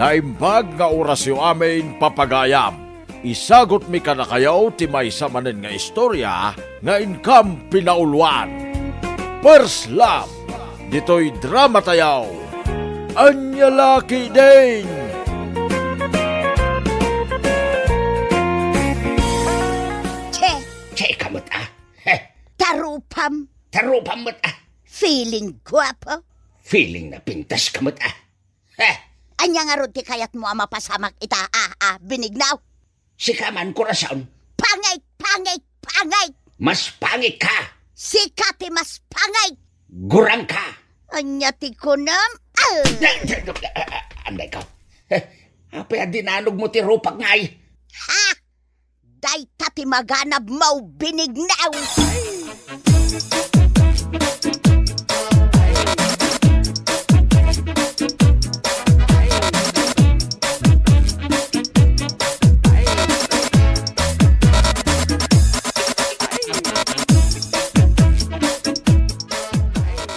Naimbag nga orasyo amin papagayam. Isagot mi ka na kayaw ti may samanin nga istorya nga inkam pinaulwan. First Love, dito'y drama tayaw. Anya laki din! Che, kamot Tarupam, Tarupam mo't feeling guwapo. Feeling na pintas kamot Anya nga ron ti kayat mo mapasamak ita binignaw. Sikaman korason, Pangay, pangay, pangay. mas pangit ka, Sikati mas pangay. gurang ka. Anya ti kunam. Anday ka. Apay dinanog mo ti rupak ngay. Ha! Day tati maganab mau binignaw.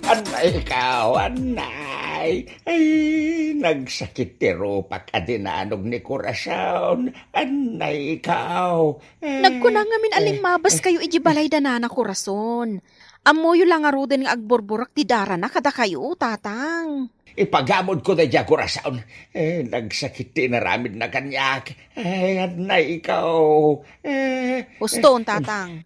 Anay ikaw, anay. Ay, nagsakit ti rupak dinanog ni korason. Anay ikaw. Nagkunang ngamin aling mabas kayo iji balay danana ko rason. Amoyo lang nga roden nga agborborak ti dara na kada kayo, tatang. Ipagamod ko na dya korason. Nagsakit ti naramid na kanyak. Ay, anay ikaw. Uston, tatang.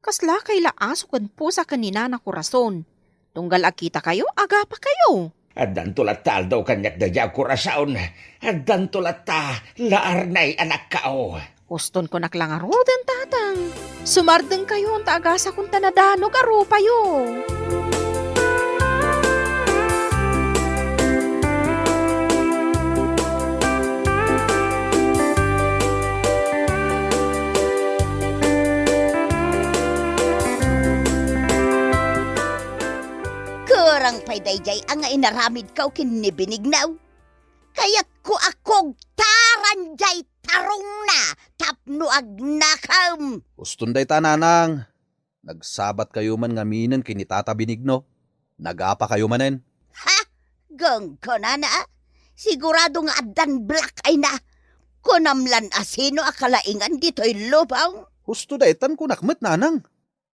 Kasla kay laaso kan po sa kanina na kurason. Tunggal akita kayo, aga pa kayo. Adan tulat tal daw kanyak da dya korason. Adan tulat ta, laarnay anak kao. Uston ko naklang roden, tatang. Sumardeng kayo ang taagasa kung tanadanog aro payo. Kurang paydayjay ang nga inaramid kaw kinibinignaw. Kayat ko akog taranjay tarong na tapno agnakam. Ustunday tananang. Nagsabat kayo man ngaminan kinitata binigno. Nagapa kayo manen. Ha? Gang ko na. Sigurado nga adan black ay na. Kunamlan asino akalaingan dito'y lupaw. Husto daytan ko nakmet nanang.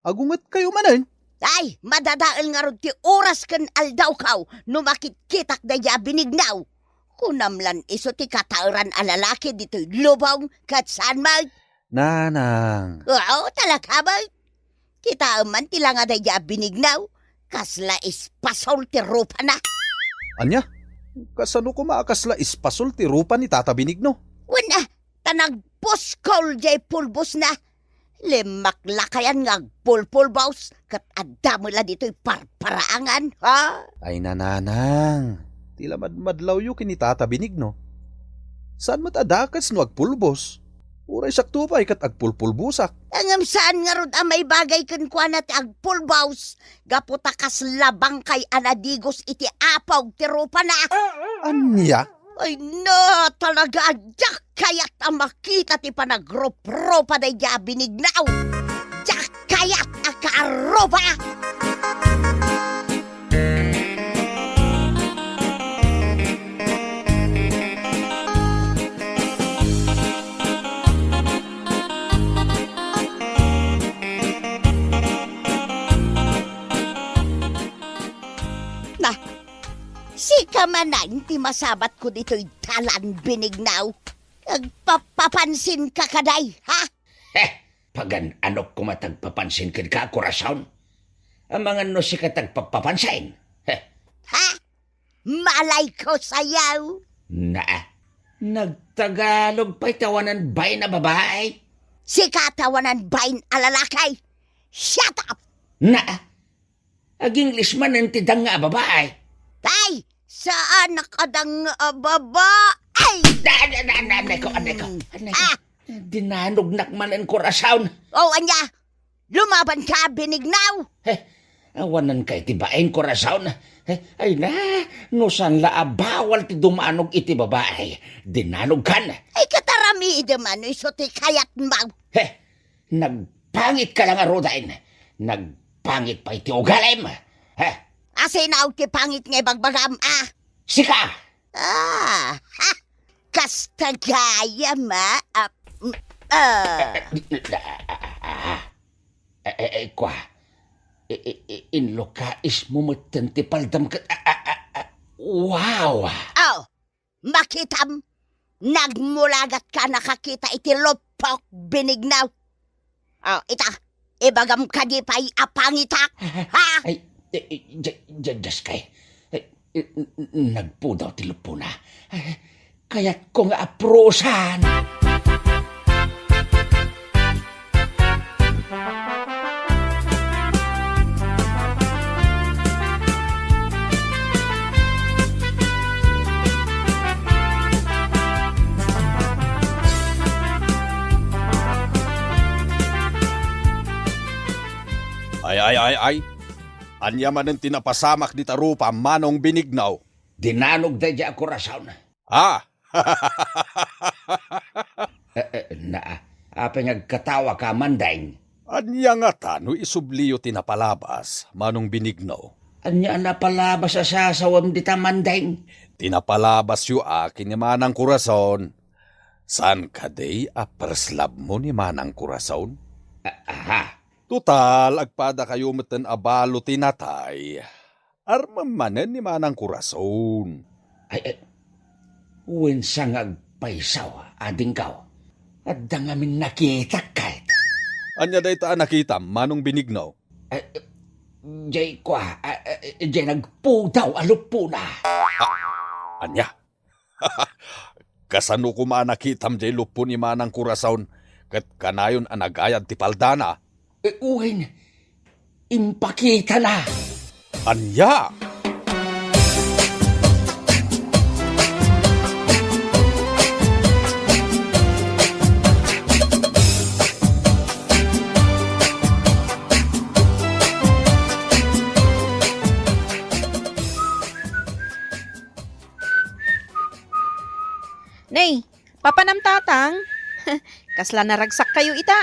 Agunget kayo manen. Ay, madadaal nga ron ti oras kan aldaw kaw no makitkitak da ya binignaw. Kunamlan iso ti katauran alalaki dito'y lupaw kat saan mag. Nanang. Oo, talaga ba? Kita man tila nga da ya binignaw. Kasla ispasol ti rupa na. Anya? Kasano ko maakasla ispasol ti rupa ni Tata Binigno? Wala, tanagpos kol jay pulbos na. Limaklakayan nga pulpulbaws kat adamo la dito'y parparaangan, ha? Ay nananang. Tila madlaw yu kini Tata Binigno. Saan mat adakas no agpulbos? Uray sakto pa ikat agpulpulbusak. Angam saan nga rod may bagay kan kwa na ti agpulbaws. Gaputakas labang kay anadigos iti apaw ti rupa na. Anya? Ay na, talaga adyak kayat ang makita ti panagrup-rupa day ya binignaw. Jak kayat akaaroba. Sika man na, hindi masabat ko dito'y talan binignaw. Nagpapapansin ka kaday, ha? Pagan anok kumatagpapansin ka, korason. Ang mga no si katagpapapansin. Ha? Malay ko sayaw. Nagtagalog pa'y tawanan bay na babae. Si katawanan bain alalakay. Shut up! Ag-English man ang tidang nga babae. Tay, saan nakadang baba? Ay! Anay ko. Dinanog nakman ang korason. Oh, anya, lumaban ka binignaw. Awanan kay tibain korason. Ay na, no san bawal ti dumanog iti babae. Dinanog kan. Ay katarami ideman, iso ti kayat maw. Nagpangit ka lang arodain. Nagpangit pa iti ugalim. Asinaw ti pangit nga bagbagam, Sika! ha? Kastagaya ma. Kwa, inlokais mo matantipaldam ka. Wow! Oh, makitam. Nagmulagat ka nakakita iti lopok binignaw. Oh, ita. Ibagam ka di pa'y apangitak. Ha? Ay, just kay. Nagpudaw ti lupo na. Kaya't ko nga aprosan. Ay. Anya man ang tinapasamak ni Tarupa manong binignaw. Dinanog da dya ako rasaw na. Ah, Apa ngagkatawa ka mandaing. anya nga tano isubliyo tinapalabas manong binignaw. Anya na palabas sa sasawam di ta mandaing. Tinapalabas yu akin ni manang kurason. San kaday aperslab mo ni manang kurason? Aha. Tutal, agpada kayo matan abalo tinatay. Armamanen ni manang kurason. Ay, uwin sang agpaisaw, ading kaw. At dangamin nakita kahit. Anya day taan nakita manong binignaw. Jay kwa, jay nagpudaw alupo na. Anya? Kasano ko manakitam jay lupo ni manang kurason kat kanayon anagayad ti paldana. Uwin, impakita na. Anya? Nay, papanam tatang. Kasla naragsak kayo ita.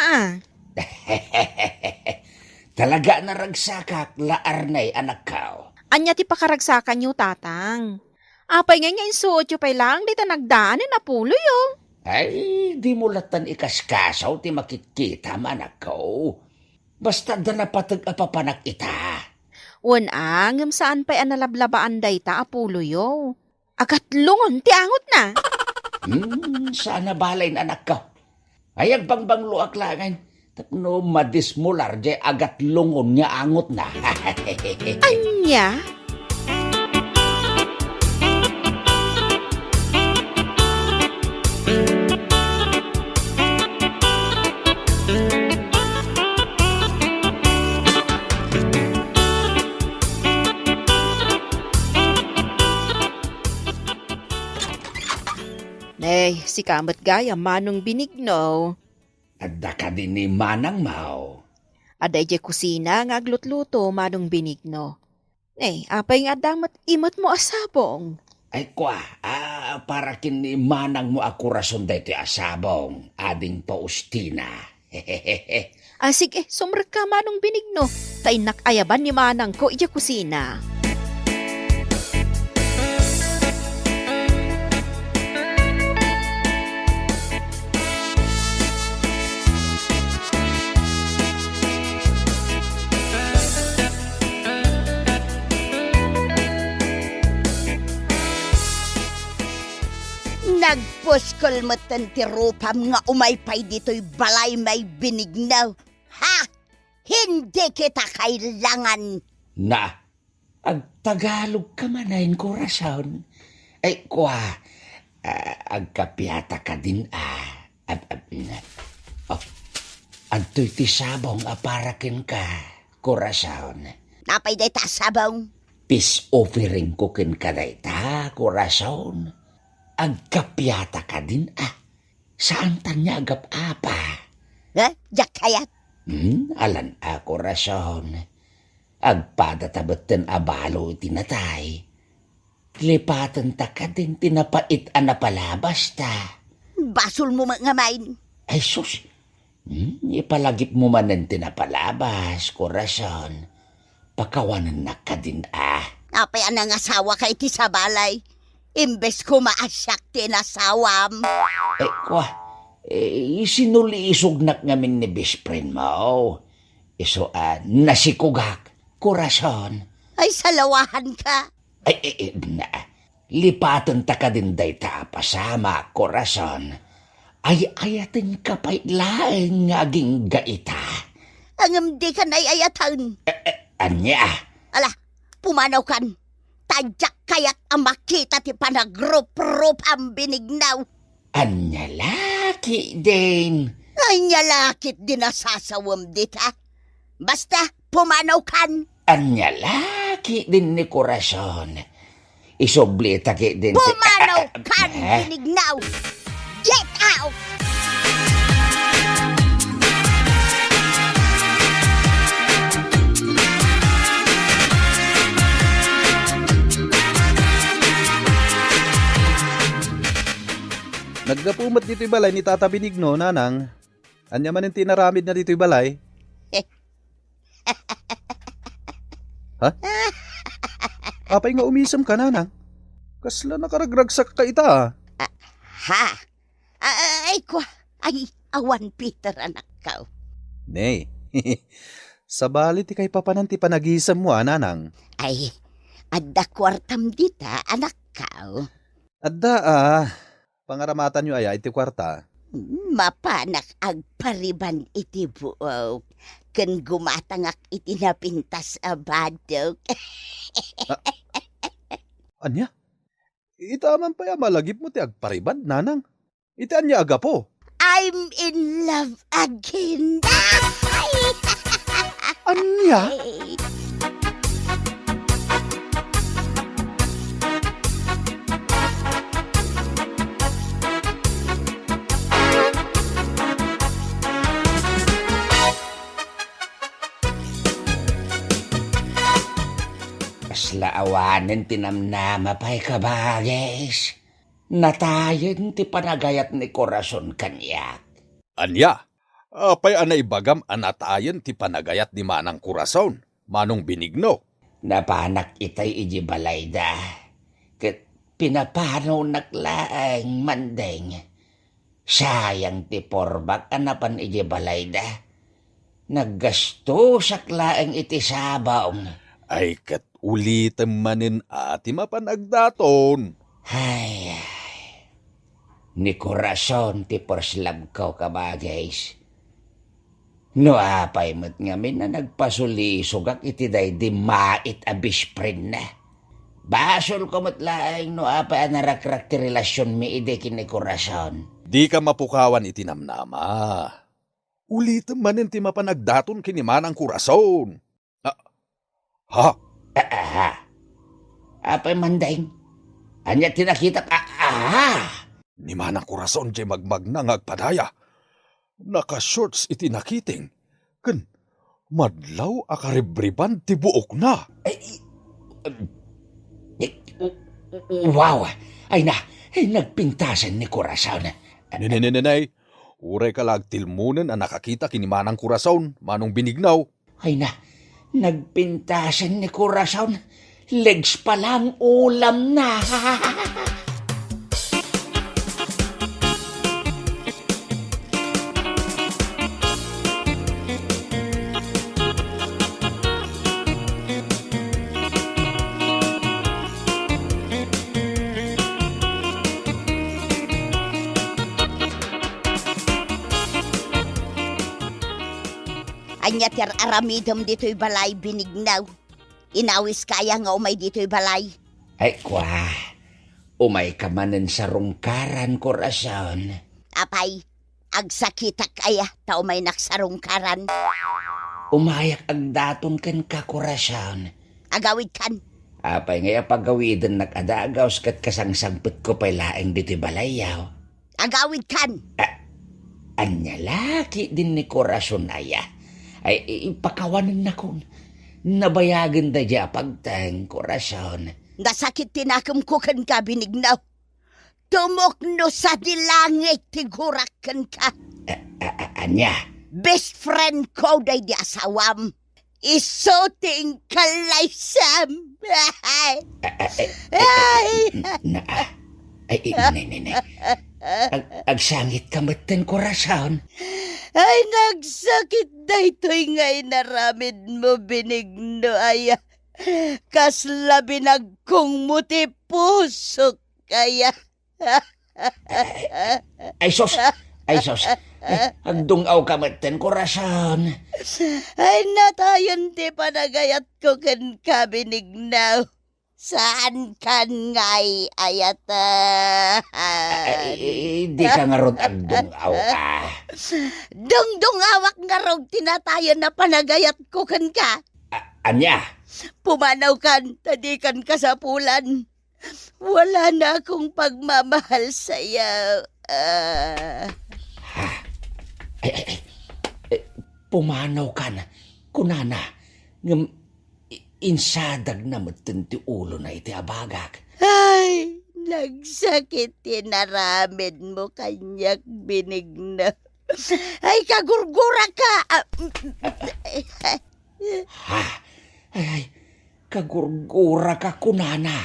Talaga na ragsakak, laarnay anak kao. Anya ti pakaragsakan nyo tatang. Apay nga nga insuot yung pay lang, di ta nagdaanin na pulo yo. Ay, di mo latan ikaskasaw ti makikita manak kao. Basta da napatag apapanak ita. Ngam saan pa'y analablabaan day ta apulo yo. Agat lungon ti angot na. Sana balay na anak kao. Ay, agbangbang luak langan. Tapno madismular jay agat lungon niya angot na. Anya? Si kamat gaya manong binigno. Adda ka din ni Manang Mao. Aday je kusina nga aglutluto manong binigno. Apay nga damat imot mo asabong. Ay kwa, para kin ni Manang mo ako rason dito asabong. Ading paustina. Sige, sumrek ka manong binigno. Tainak ayaban ni manang ko ija kusina. Nagpuskol mo ti rupam nga umaypay dito'y balay may binignaw. Ha? Hindi kita kailangan. Na, agtagalog ka manayin ko rason. Ay kwa, agkapyata ka din Anto'y tisabong aparakin ka, kurason. Napay day ta sabong. Peace offering ko kin ka dayta, kurason. Agkapyata ka din Saan tanya agap apa? Ha? Jak kayat. Alan ako rason. Agpada tabetan abalo itinatay. Lipatan ta ka din tinapait anapalabas ta. Basol mo mga main. Ay sus, ipalagip mo man ng tinapalabas, korason. Pakawanan na ka din Napay anang asawa kay ti sa balay. Imbes kumaasyak tinasawam. Kwa, sinuliisog nak ngamin ni best friend mo. Iso, nasikugak, kurason. Ay, salawahan ka. Na, lipatan ta ka din day ta pasama, kurason. Ay, ayatin ka pa'y laeng ngaging gaita. Ang di ka na'y ayatan. Anya, Ala, pumanaw kan. Tadyak kaya't ang makita ti panagrup-rup ang binignaw. anya laki din. Ay, nyalakit din nasasawam dita. Basta, pumanaw kan. Anya laki din ni kurason. Isoblita ki din. Pumanaw kan, binignaw. Get out! Nagdapumat dito'y balay ni Tata Benigno, nanang. Anya man ang tinaramid na dito'y balay. Ha? Apay nga umisam ka, nanang. Kasla nakaragragsak ka ita, Ha? Ay, awan Peter anak ka. Nay, sa bali ti kay papananti panagisam mo, nanang. Ay, adda kwartam dita anak ka. Adda, pangaramatan nyo iti kwarta. Mapanak agpariban iti buok. Ken gumatangak iti napintas abadok. Anya? Ita man pa malagip mo ti agparibad, nanang. Ita anya aga po. I'm in love again. Anya? Laawanin tinamnama pa'y kabagis. Natayon ti panagayat ni korason kanyak. Anya, apay anay bagam anatayan ti panagayat ni Manang Kurason, Manong Benigno. Napanak itay iji balayda. Kat pinapanaw naklaang mandeng. Sayang ti porbak anapan iji balayda. Naggasto saklaang iti sabaong. Ay kat ulitem manin ati mapanagdaton. Ay, ni korason ti porslab ko kabagais. No apay mo't ngamin na nagpasulisugak iti day di mait abis friend na. Basol ko mo't laing no apay narakrak ti relasyon mi ide kini korason. Di ka mapukawan itinamnama. Ulitem manin ti mapanagdaton kini Manang Kurason. Ha? Apay manding. Anya tinakita ka. Ni Manang Kurason jay magmagnang agpadaya. Naka-shorts iti nakiting. Ken, madlaw akaribriban ti buok na. Wow! Ay nagpintasan ni Kurason. Ninay, uray ka lagtilmunan ang nakakita kini Manang Kurason, Manong Benignaw. Ay nagpintasan ni Kurason. Legs pa lang ulam na. Anya ter aramidom dito'y balay Benignaw. Inawis kaya nga umay dito'y balay. Ay kwa, umay ka manen sa rungkaran, Kurason. Apay, agsakitak kaya ta umay naksarungkaran. Umayak ang daton kan ka, Kurason. Agawid kan. Apay ngaya pagawidan nakadagaws kat kasangsangpit ko pa'y laeng dito'y balayaw. Agawid kan. Anya laki din ni Kurason aya. Ay ipakawanan na kung nabayagan da dya pagtang, Kurason. Nasakit tinakam ko kan ka, Benignaw. Tumokno sa dilangit tigurak kan ka. Anya? Best friend ko day di asawam. isuting kalaysam. Ay, Nay. Agsangit ka maten korason. ay nagsakit na ito'y ngay naramid mo, Benigno, ay kasla binagkong muti puso kaya. Ay sos. Agdungaw ka maten korason. Ay natayon ti panagayat ko ken ka, Benigno. Saan kan ngay ayatan? Di ka nga rod agdungaw ka. Dungdung awak nga rog tinatayan na panagayat ko ken ka. Anya? Pumanaw kan, tadikan ka sa pulan. Wala na akong pagmamahal sa'yo. Pumanaw ka na. Kunana. Insadag na matinti ulo na iti abagak. Ay, nagsakit tinaramid mo kanyak, Benigno. Ay, kagurgura ka. Ay, kagurgura ka kunana.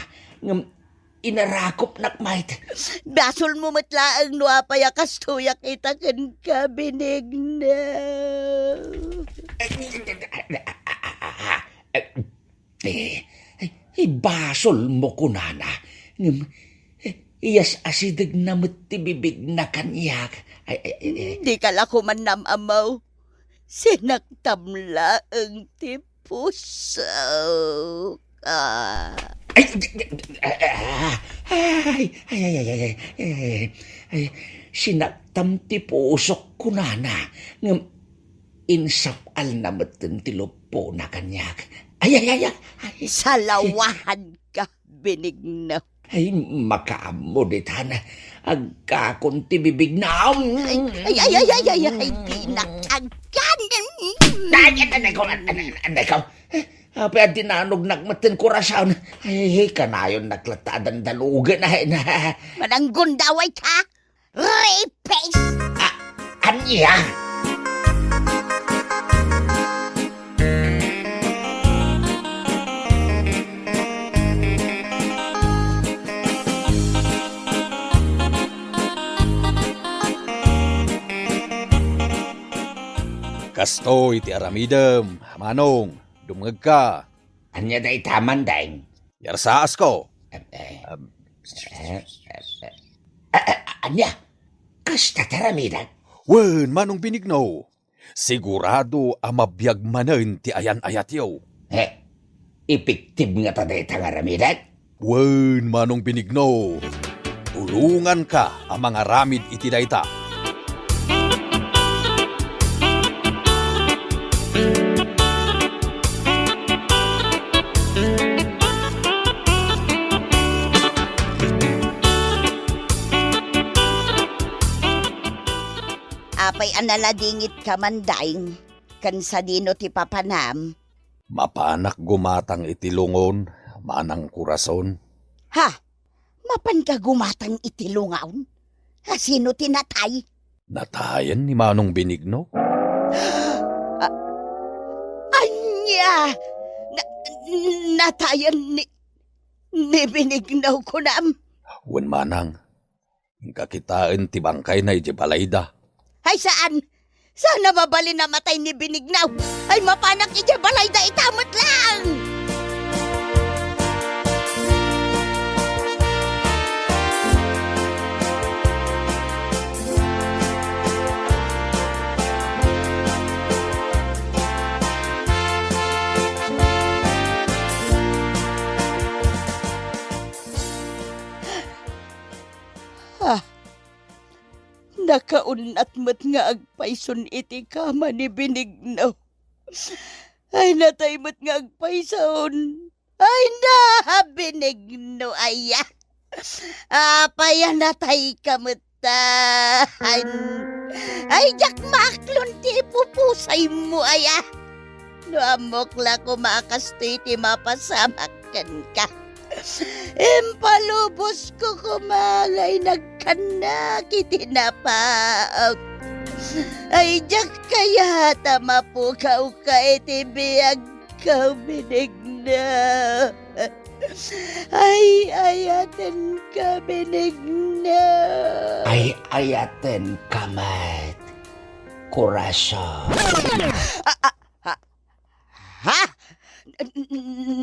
Inarakop nakmait. Basol mo matlaang nuapaya kastuyak kita ken ka, Benigno. Ibasol mo kunana. Iyas asidig na matibibig na kanyak. Di ka lako man namamaw. Sinaktamla ang tipuso ka. Sinaktam ti pusok kunana. Insapal na matin ti lupo na kanyak. Salawahan ka, Benigno. Ay, makamuditan. Agkakon ti bibig na. Ay, pinakagan. Anay ko. Pwede dinanog nagmatin korason. Ay, kanayon naklatadan dalugan. Mananggun daway ka, rapist. Anya? Kasto iti aramidem, Manong, dumngeg ka. Anya day taman daing. Yarsaas ko. Anya? Kasta taramidan? Wen, Manong Benigno. Sigurado amabiyag manen ti ayan-ayat yaw. Ipiktib nga taday tangaramidan? Wen, Manong Benigno. Tulungan ka ang mga ramid iti dayta. Apay analadingit ka man daing, kan sa dino ti papanam. Mapanak gumatang iti lungon, manang kurason. Ha? Mapan ka gumatang itilungaon? Ha, sino tinatay? Natayan ni Manong Benigno? Anya! Natayan ni Benigno kunam. Wen manang, kakitaan ti bangkay na iti balayda. Ay saan? Saan nababali na matay ni Benigno? Ay mapanak iti balayda itamot lang! Nakaunat mo't nga agpayson iti kama ni Benigno. Ay natay mo't nga agpayson. Ay na, Benigno, aya. Apaya natay kamutan. Ay, jak maklon ti pupusay mo, aya. No amokla ko makastoy ti mapasamakan ka. Impalubos ko kumangay nagkanak iti napaot. Ay, diyak kaya tama po kau ka itibiyag kau binigna. Ay, ayaten ka binigna. Ay ayaten kamat, kurason. Ha?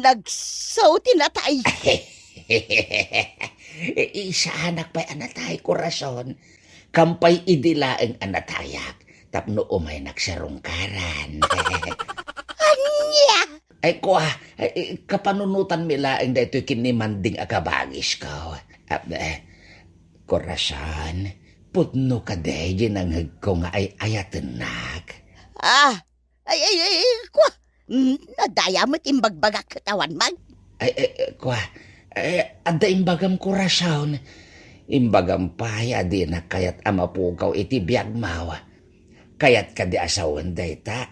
Nagsauti na tay. Isa anak pa'y anatay, kurason. Kampay idilaeng anatayak. Tapno umay nagsarungkaran. Anya? Ay kuha, kapanunutan milaeng da ito'y kinimanding akabagis ko. Kurason, putno ka day ginanghag ko nga ay ayatenak. Ay, kwa. Nadaya mo't imbagbagak katawan mag. Kuha, ada imbagam kurason. Imbagam paya di na kayat ama pukaw iti biyag mawa. Kayat ka di asawan day ta,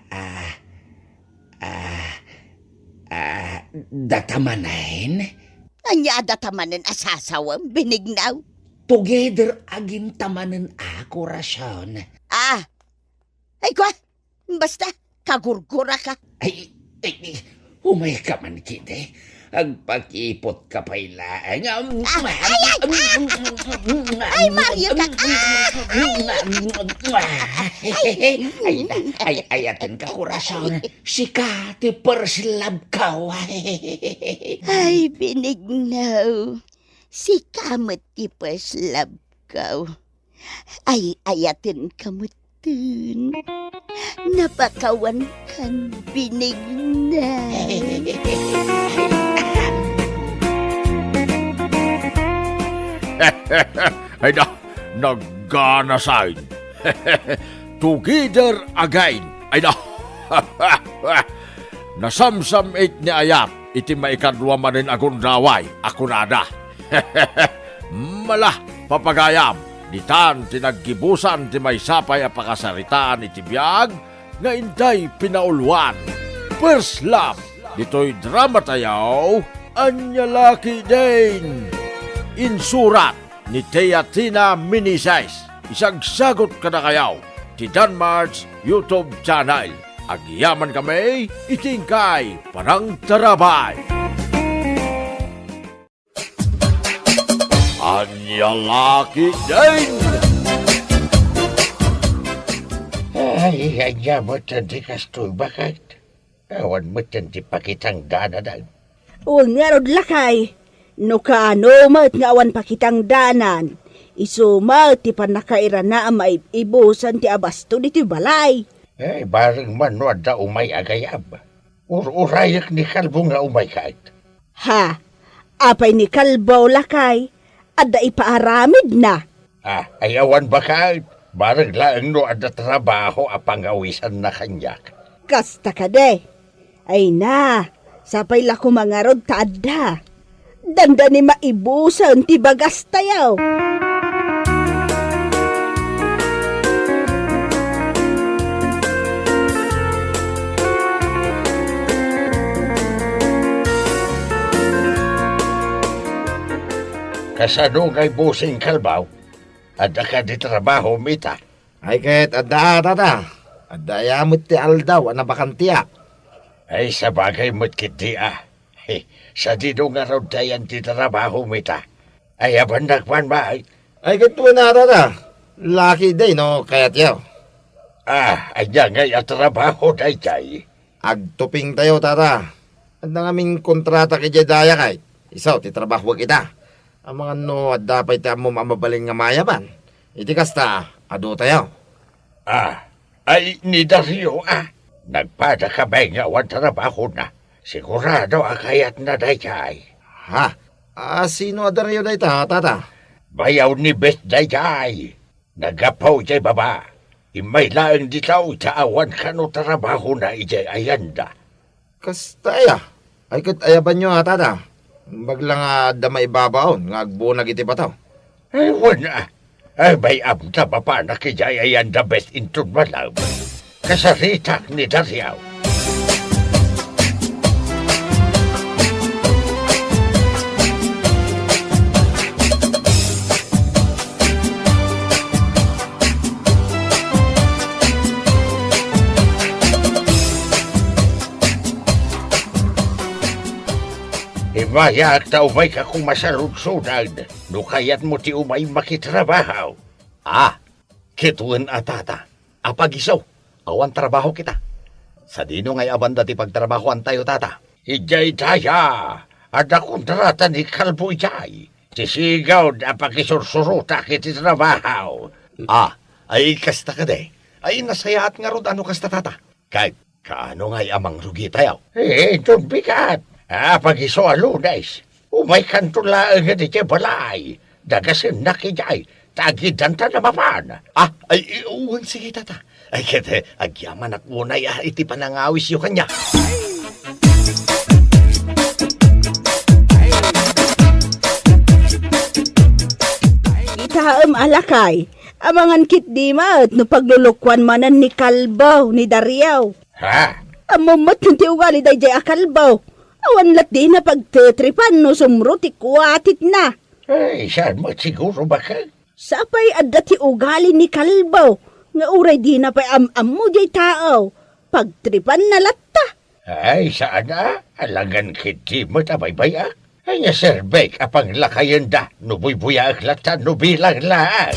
datamanain? Anya datamanen asasawam binignaw. Together agin tamanen kurason. Ay kwa. Basta kagurgura ka. Ay, umay ka man kite. Agpakipot ka pa ilaan. Ay, Mario ka. Ay, ayatin ka, kurason. Sikati persilab ka. Ay, binignaw. Si kamot ti paslab ka. Ay, ayatin kamutun. Napakawan kan binignaw. Ay na, nagganasain. Together again. Ay na. Nasamsam it ni Ayat, iti maikadwa manin akong daway, ako nada. Malah, papagayam, nitan tinaggibusan ti may sapay a pakasaritaan iti biyag, nga intay pinaulwan. First love, dito'y drama tayaw, anyalaki din. Insurat ni Teatina Minisais, isagsagot ka na kayaw, ti Danmar's YouTube channel. Agyaman kami, itingkay, parang tarabay. Anyalaki din! Ay, anya mo tandi kastoy bakit? Awan mo tandi pakitang dananan. Uwag nga rod lakay. No kaano mat nga awan pakitang danan. Isuma ti panakaira na may ibusan ti abasto di ti balay. Ay, bareng man no da umay agayab. Urayak ni kalbo nga umay kahit. Ha? Apay ni kalbaw lakay. Adda ipaaramid na. Ay awan ba kahit? Bareng laeng no ada trabaho apangawisan na kanyak. Kasta ka de. Ay na, sapay la kumangarod ta adda. Danda ni maibusan ti bagas tayaw. Kasano ngay busing kalbaw? Ada ka di trabaho mita. Ay kahit adda tata. Adda yamot ti aldaw na bakantiya. Ay sabagay mo't kiti sa dino nga raw dayan ti trabaho mita. Ay aban nagpan ba? Ay katuwa na tata. Lucky day no kayat yaw. Anya ngay at trabaho day kay. Agtuping tayo tata. Adda ngaming kontrata kay Jedaya kay. Isaw ti trabaho kita. Ang mga no adda pa'y ti mo mamabaling nga mayaban. Iti kasta adu tayo. Ay ni Dario nagpada ka ba nga wan trabaho na? Sigurado akayat na day kay. Ha? Sino adaryo day ta tata? Bayaw ni Beth day kay. Nagapaw jay baba. Imay laeng ditaw awan ka no trabaho na ijay ayanda. Kasta ya. Ay kat ayaban nyo tata. Baglang damay babaon, nga agbunag iti bataw. Ay, wala. Ay, may abda pa pa nakijay ayan the best in Tudbalaw. Kasaritak ni Dariaw. Ibayak ta umay ka kung masaludsudan, no kayat mo ti umay makitrabaho. Kituan atata, apagisaw, awan trabaho kita. Sa dino ngay abanda ti pagtrabahoan tayo tata. Ijay daya, ada kontrata ni Kalbo ijay. Tisigaw na pagisursuruta kiti trabaho. Ay kasta ka de. Ay nasayaat nga rod ano kasta tata. Kag, kaano ngay amang rugi tayo? Doon bigat. Pagiso alunes. Umay kantulaan nga di balay. Dagasin na kijay. Tagidan ta namapan. Sige tata. Ay kete, agyaman at unay iti panangawis yung kanya. Itaam alakay, amangan kit di mat no paglulukwan manan ni Kalbaw ni Daryaw. Amumot ng tiugali day jay akalbaw. Awan lat di na pagtetripan no sumro ti kuwatit na. Ay, saan mo siguro baka? Sapay adda ti ugali ni Kalbaw. Nga uray di na pa'y am-am jay tao. Pagtripan na latta. Ay, saan na? Alangan kiti mo tabaybaya. Ay, nga serbek apang lakayan da. Nubuy-buya aklata, nubilang lang.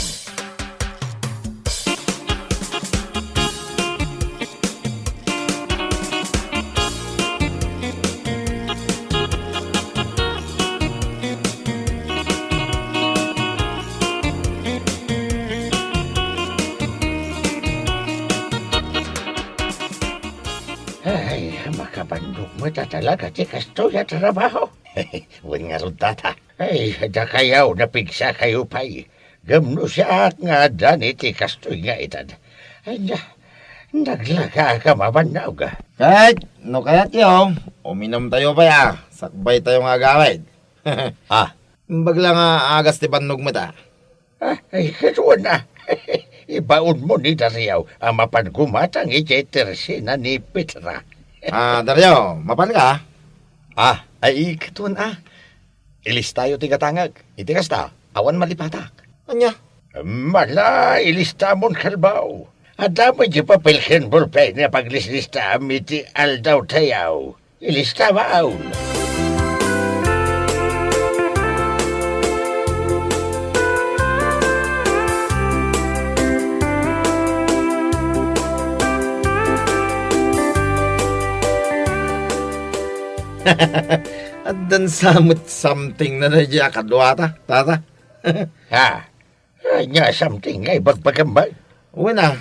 Ay, makabandog mo ta talaga ti kasto ya trabaho. Wan nga ron tata. Ay, da kayaw napigsa kayo pa'y. Gamno siya nga dani ti kasto nga itad. Ay, naglaga ka mabanaw ka. Kahit, no kayat yo, uminom tayo pa ya. Sakbay tayo nga gawid. Bagla nga agas ti bandog mo ta. Ay, katuwa na. Ibaon mo ni Daryaw ang mapangumatang itetersina ni Petra. Daryaw, mapan ka? Ay, katuwa ilis tayo tigatangag. Itikas ta, awan malipatak. Anya? Mala, ilista mon Kalbaw. Adamay di papelken bulpen na paglislista amiti aldaw tayaw. Ilista maun. At dan samot something na nadya kadwa ta, tata. Nya something ngay bagpagambag. Uwi na,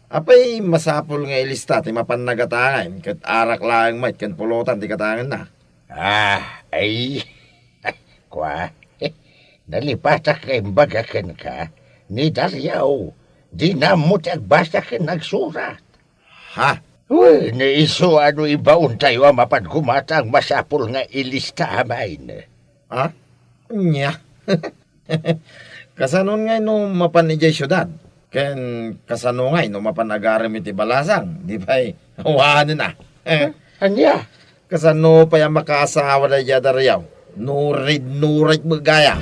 apay masapol nga ilista ti mapan nagatangan, kat arak lang mait, kan pulutan ti katangan na. Ay, kwa, nalipatak kay bagakan ka, ni Daryaw, di na mo tagbasakan nagsurat. Uy, naiso ano ibaon tayo ang mapangumatang masapol nga ilista amain. Nya. Kasanon nga no mapan ijay syudad. Ken kasano nga no mapan agaram iti balasang. Di ba'y hawahan na. Anya? Kasano pa yung makaasawa na iya Daryaw. Nurid magaya.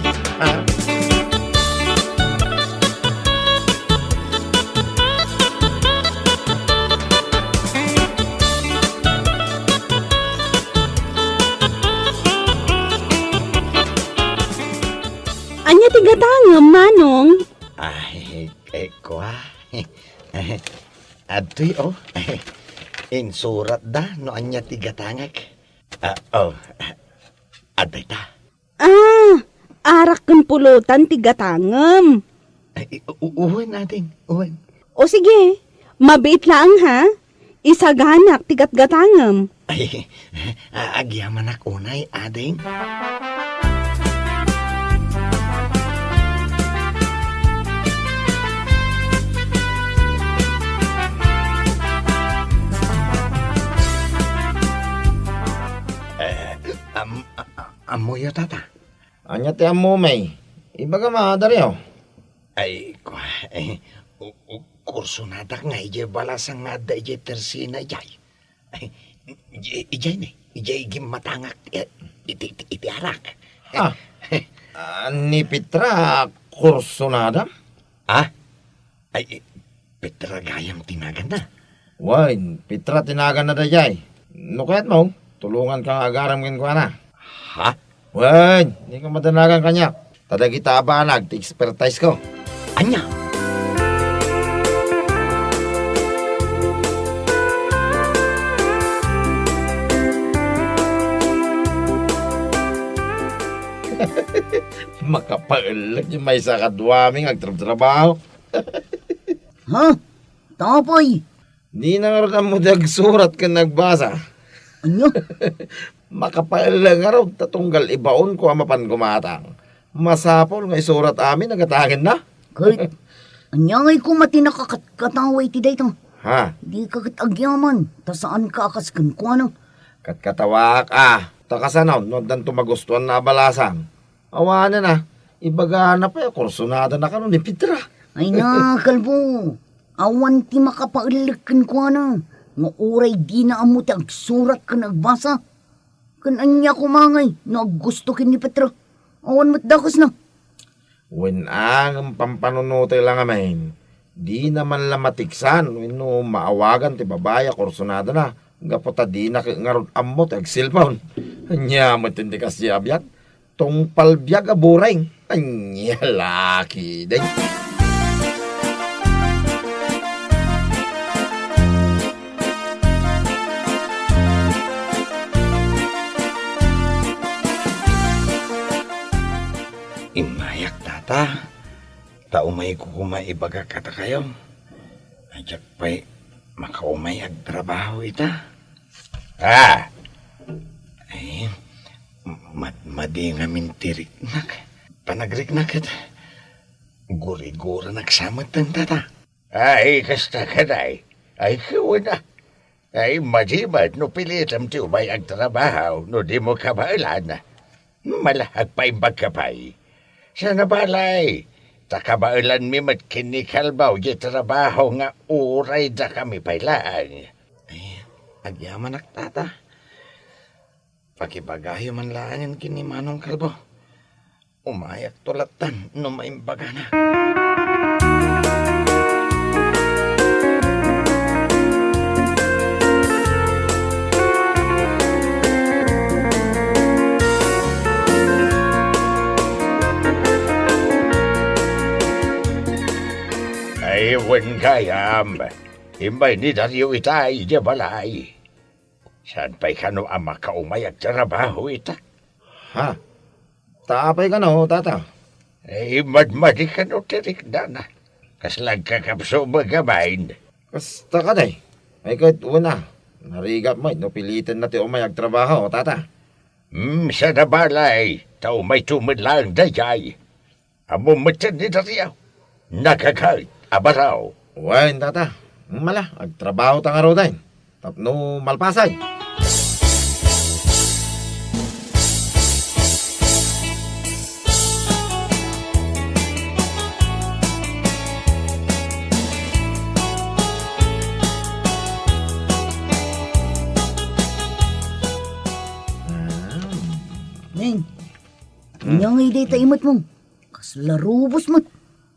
Anya tigatangam, manong. Ay, kwa. Atoy, insurat da, no anya tigatangag. Aday ta. Arak kan pulutan tigatangam. Uwan natin, uwan. O sige, mabait lang ha. Isaganak tigat-gatangam. Ay, agyaman ako unay, ading. Amoy tata. Anya ti amo may. Ibaga Daryaw. Ay, kurso nadak nga ije balasang nga da ije tersina ijay. Ay, ijay ni. Ijay gimatangak iti arak. Ni Petra kurso nada? Ay, Petra gayam tinagan na. Why, Petra tinagan na da jay. No kaya't mo, tulungan kang agaram kin ko na. Ha? Wen, hindi ka madanagan kanya. Tada kita abanag, ti expertise ko. Anya? Makapailag yung may sa kadwaming agtrabaho. Ha? Tapoy. Di na nga rin mo surat ka nagbasa. Ano? Makapailag nga raw, tatunggal ibaon ko ang mapan gumatang. Masapol nga isurat amin, nagatangin na. Kahit, anyangay ko mati nakakataway ti dayto. Ha? Di ka agyaman. Ta saan ka akaskan ko ano? Katkatawak takasanaw, no dan tumagustuhan na balasan. Awanan na, ibaga na pa, kursunada na ka nun ni Petra. Ay na, kalbo. Awan ti makapailikan ko ano. Nga oray di na amo ti agsurat ka nagbasa. Kan anya ko mangay, naggusto kin ni Petro. Awan matdakas na. When ang pampanunutay lang amin, di naman lamatiksan, no maawagan ti babaya, kursunada na. Gapota di na ngarod amot, agsilpaon. Anya matindi ka siya biyag. Tong palbiyag abureng. Anya laki. Day. Imayak tata. Taumay ko kumaibaga kata kayo. Ajak pa'y makaumay ag trabaho ita. Ay, madi nga mintirik nak. Panagrik na kita. Guri-gura nagsamot ng tata. Ay, kasta ka day. Ay, kawana. Ay, madimad no pilitam ti umay ag trabaho no di mo kabailan. Malahag pa imbag ka pa'y. Sana balay. Takabailan mi mat kinikalbaw di trabaho nga uray da kami pailaan. Ay, agyaman ak tata. Pakibagayo man laan kini Manong Kalbo. Umayak tulatan no maimbaga na. Ay, wen kayam. Imbay ni Dario itay, di balay. Saan pa'y kano ang makaumayag trabaho ita? Ha? Taapay ka no, tata. Ay, madmadi ka no tirik na. Kaslag kakapso magabain. Kasta ka day. Ay kahit una, narigap mo, no pilitin na ti umayag trabaho, tata. Sa nabalay, tao may tumidlang dayay. Amo matan ni Dario. Nakakait, abaraw. Wain, tata. Mala, agtrabaho tang araw din. Tapno malpasay. Neng, anyangay day ta imot mo. Kaslarubos mo.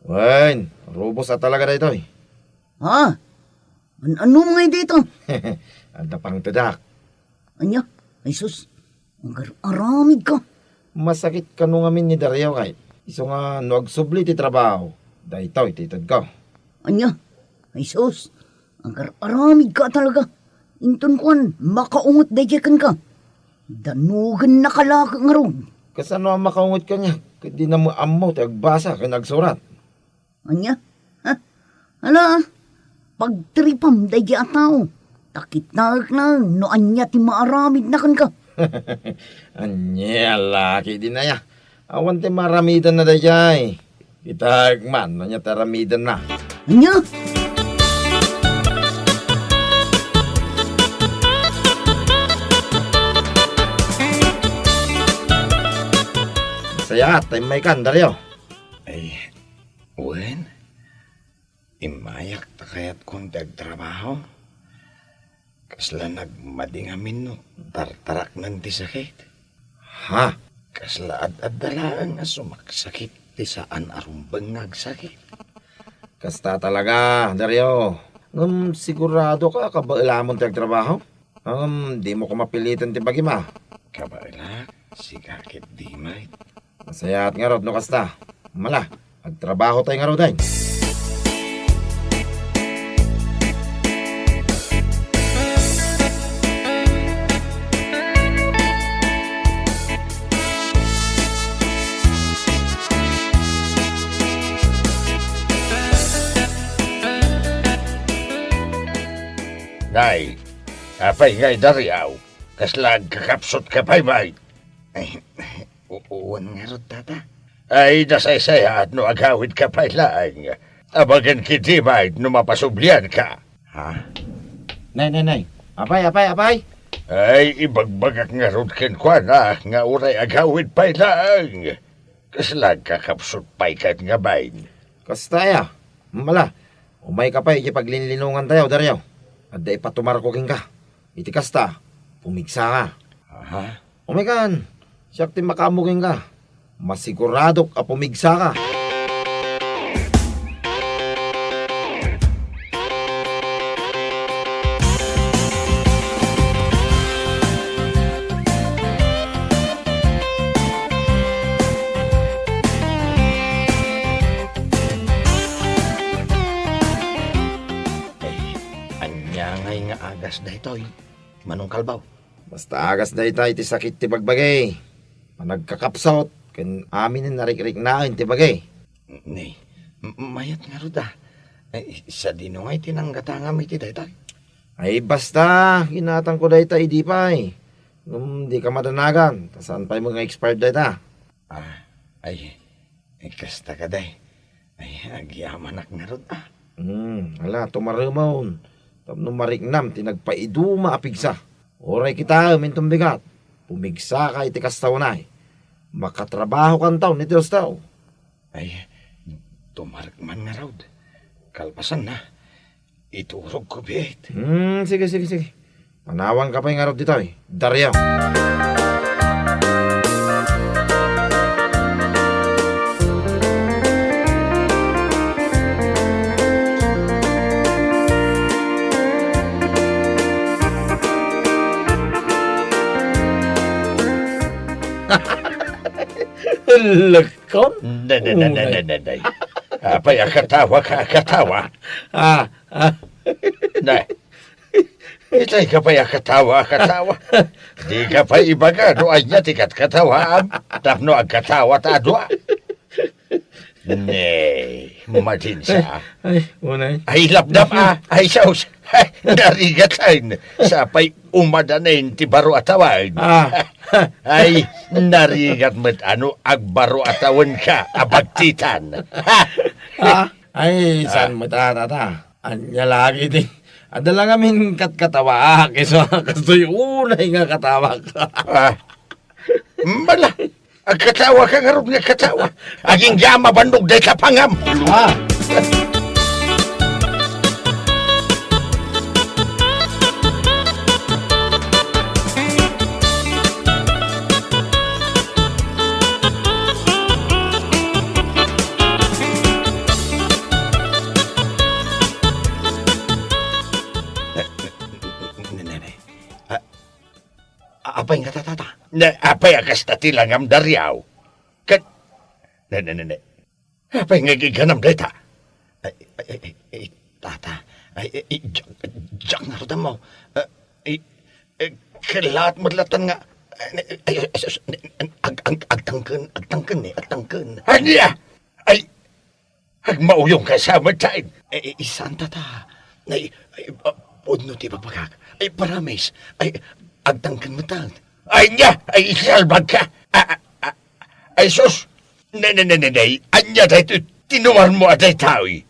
Wain, rubos at talaga dito eh. Ha? Ano mga dito? Anda pang tadak. Anya? Ay sus, aramid ka. Masakit ka nung amin ni Dario kahit. Iso nga nuagsubli ti trabaho. Dahito, ititad ko. Anya? Ay sus, aramid ka talaga. Inton kuan, makaungot dayakan ka. Danugan na kalaka nga ron. Kasano ang makaungot ka niya? Kadi na mo amo, tagbasa, kay nagsurat. Anya? Ha? Ala, pagtripam daya tao. Takit na no anya ti maaramid na kan ka. Anya, laki din na ya. Awan ti maramidan na dayay. Kitag man, nanya taramidan na. Anya? Saya, tayo may kandaryo. Ay, wen? Imayak ta kaya't kung dagtrabaho. Kasla nagmading amin no, tartarak ng ti sakit. Ha? Kasla ad-adalaan nga sumaksakit ti saan arumbang nagsakit. Kasta talaga, Dario. Sigurado ka, kabailamon tayo trabaho? Di mo ko mapilitan ti bagima. Kabaila, Sigakit di may. Masaya at nga rod no kasta. Mala, agtrabaho tayo nga rod ay. Nay, apay ngay dariaw. Kaslag kakapsot ka pa'y may. Ay, uwan nga ron, tata. Ay, nasaysaya at no agawid ka pa'y laang. Abagan kiti may no mapasublian ka. Ha? Nay. Apay. Ay, ibagbagak nga ron kenkwana nga uray agawid pa'y laang. Kaslag kakapsot pa'y kat nga bayn. Kasta ya. Mala, umay ka pa ikipaglinlinungan tayo, Daryaw. At da ipatumar ko king ka. Iti kasta, pumigsa ka. Ha? Umikan, siyak ti makamugin ka. Masiguradok a pumigsa ka. Anyangay nga agas da ito'y. Manong kalbaw. Basta agas na itay ti sakit ti bagbagay. Managkakapsot, ken amin narik-rik na ti bagay. Ni, mayat nga ro da. Ay, sa dinungay tinanggatangam iti daytay. Ay basta, hinatang ko dayta idi pay. Nung di ka madanagan, tasaan pa'y mga expired dayta. Ay, kasta ka day. Ay, agyamanak nga ro da. Ala, tumarimon. Tapno mariknam, tinagpaiduma apigsa. Oray kita, umintong bigat. Pumigsa ka iti kastaw na makatrabaho kan taon iti taw. Ay, tumarikman nga raw. Kalpasan na. Iturog ko biyet. Sige. Manawang ka pa yung araw dito Daryaw. Lakon? Nay. Apay, akatawa ka, akatawa. Nay. Itay ka pa'y akatawa. Di ka pa'y ibaga, no anya tikat katawa. Tapno agkatawa tadwa. Nay, matinsa. Ay, unay. Ay, lapdap Ay, saus. Ay, narigatain. Sapay umadanayin ti baro atawan. Ay, narigat mo't agbaro atawan ka, abagtitan. Ay, saan mo tata? Anya lagi din. Ada lang amin katkatawa. Kastoy unay nga katawa ka. Mala, agkatawa ka nga rin nga katawa. Aging yama bandog day kapangam. Apay nga tata. Apay akas tatilang am daryaw. Kat... Apay nga giganam data. Ay, tata. Jak na rin mo. Kalat madlatan nga. Agtangken. Anya! Ay, agmauyong kasama tayo. Isan tata. Ay, podno ti papagak. Ay, paramis. Ay, agtangkan mo tang. Ay niya! Ay isalbag ka! Ay sus! Nanay! Anya dahito tinuwar mo aday tao'y.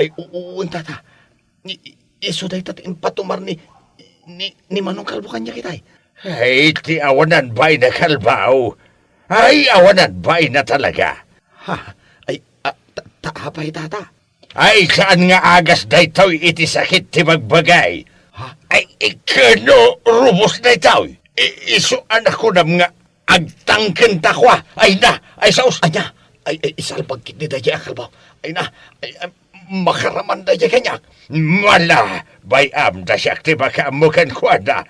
Ay uun tata. Iso dahito patumar ni Manong Kalbo kanya kitay. Ay ti awanan bay na kalbaw. Ay awanan bay na talaga. Ay taapay tata. Ay saan nga agas dahito iti sakit ti magbagay. Ay, ikano rubos na itaw. Iso anak ko na mga agtangken takwa. Ay na, ay saus. Anya, ay isalpag kit ni Daya Kalbaw. Ay na, makaraman da kanya. Mala, bayam da siya ti baka amukan ko da.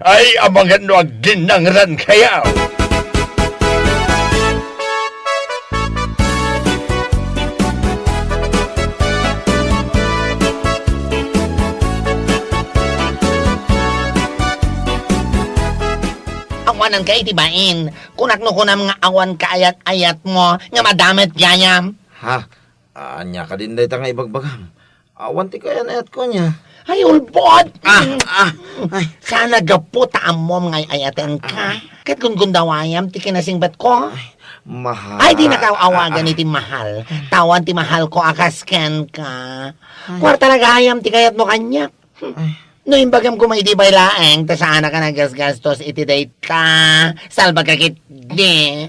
Ay, amangan no ag ginangran kayaw. Awanan kay tibain. Kunakno ko na mga awan kaayat-ayat mo nga madamit gayam. Ha? Anya ka din dahi nga ibagbagam. Awan ti kaya na ko niya. Ay, ulbod! Ay. Sana gaputa amom ngay ayaten ka. Kat kung gundawayam, ti kinasingbat ko. Mahal. Ay, di nakawawagan iti mahal. Tawan ti mahal ko akasken ka. Kwarta nagayam ti kayat mo kanya. No imbagam ko may di bay laeng, ta sana ka nagasgastos iti date ka. Salba ka kit di.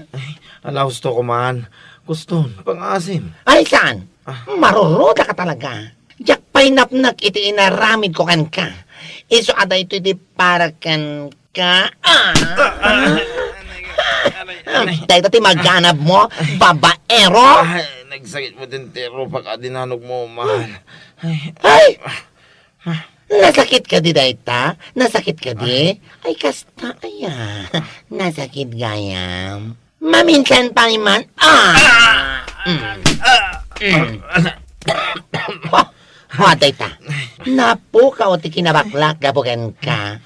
Ala, gusto ko man. Gusto, pang-asim. Ay, saan? Maruruda ka talaga. Diyak pa'y napnak iti inaramid ko kan ka. Iso ada ito iti para kan ka. Dahil ti magganap mo, babaero. Ay, nagsakit mo din tero pag adinanog mo, mahal. Ay! Nasakit ka di dayta? Nasakit ka di? Ay, kasta, aya. Nasakit gayam. Maminsan pa man. Dayta. Napo ka o ti kinabaklak, gabugan ka.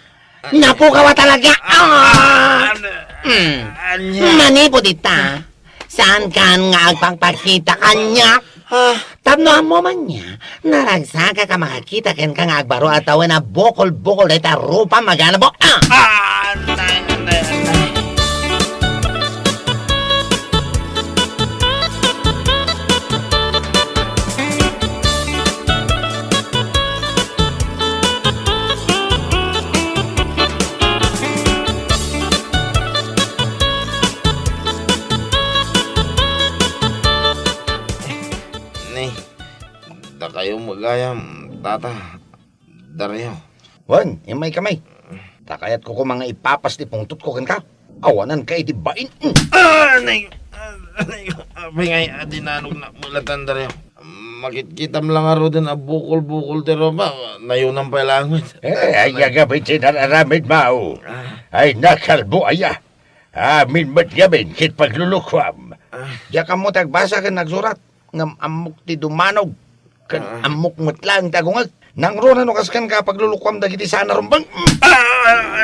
Napo ka wa talaga. Manipo dita. Saan ka nga agpagpakita kanya? Tabnoan mo man niya, naragsaga ka makakita ken ka nga agbaro at awan na bukol-bukol dahita rupa magana mo. Da kayo magayam, tata. Daryo. Wan, imay kamay. Takayat ko mga ipapas ti pungtot ko kan ka. Awanan kay ti bain. Nay, ngay adinanog na mulatan daryo. Makitkitam lang aro din a bukol-bukol tero ba? Nayunan pa langit. Ay, agabay sinararamid mao. Ay, nakalbo aya. Amin mat gamin kit paglulukwam. Diya ka mo tagbasa ka nagsurat. Ngam amok ti dumanog. Kan amok matlang tagungag. Nang rona no kaskan ka paglulukwam dagiti sana rumbang.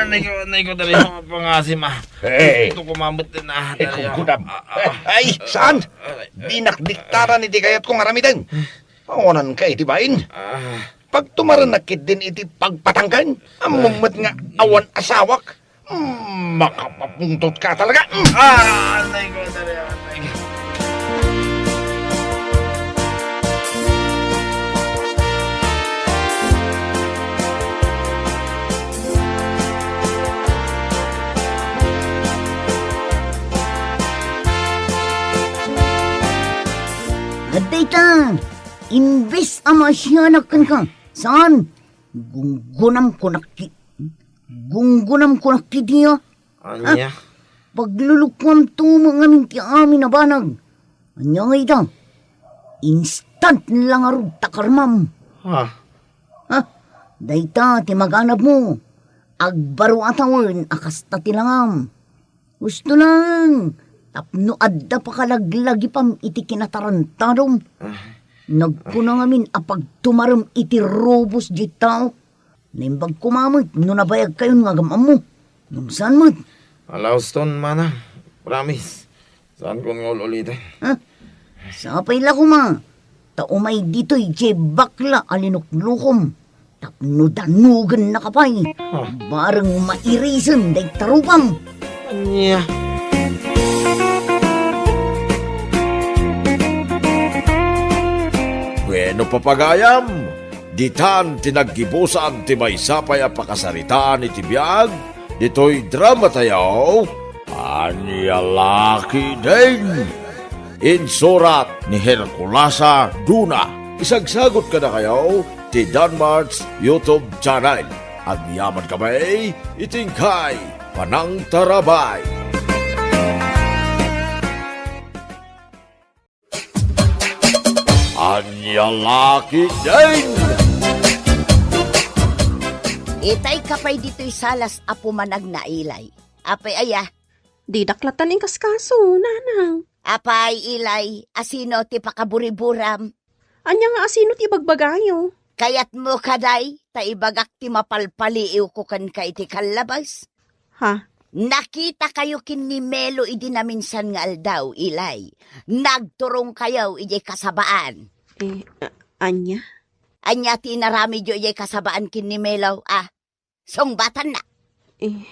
Anay ko daryo pangasim ah. Ito kumamot din na. Kungkudam. Ay, saan? Dinakdiktaran iti kayat kong aramidan. Awanan ka iti bain. Pag tumaranakit din iti pagpatangkan, amumot nga awan asawak. Makapapungtot ka talaga. Anay ko daryo. Dayta, imbes ama siya ka. Saan? Gunggunam ko nakki diya. Anya? Paglulukwam to mga minti amin na banag. Anya nga ita? Instant lang arug takarmam. Dayta, timaganap mo. Agbaro atawan, akas tatilangam. Gusto lang. Tapno adda pa kalaglagi pam iti kinatarantarom. Nagkuna ngamin apag tumaram iti robos di tao. Naimbag kumamit, no nabayag kayo nga gamam mo. Nung saan mo? Alauston, mana. Promise. Saan ko nga ulitin? Sapay la kuma. Taumay dito'y je bakla alinuklukom. Tapno danugan na kapay. Barang mairisan day tarupam. Anya? Bueno papagayam, ditan tinaggibusan ti may sapay a pakasaritaan iti biyag, dito'y drama tayaw, Anyalaki din. Insurat ni Herculasa Duna. Isagsagot ka na kayo ti Danmar's YouTube channel. Agyaman kamay, itingkay, panang tarabay. Anya laki din! Itay kapay dito'y salas apo manag na ilay. Apay aya, Di daklatan ing kaskaso, nanang. apay ilay, asino ti pakaburiburam. Anya nga asino ti bagbagayo. Kayat mo kaday, ta ibagak ti mapalpaliiw ko kan ka iti kalabas. Ha? Nakita kayo kin ni Melo idi na minsan nga aldaw, ilay. Nagturong kayo iti kasabaan. Anya? Anya ti narami jo iti kasabaan kin ni Melo, songbatan na.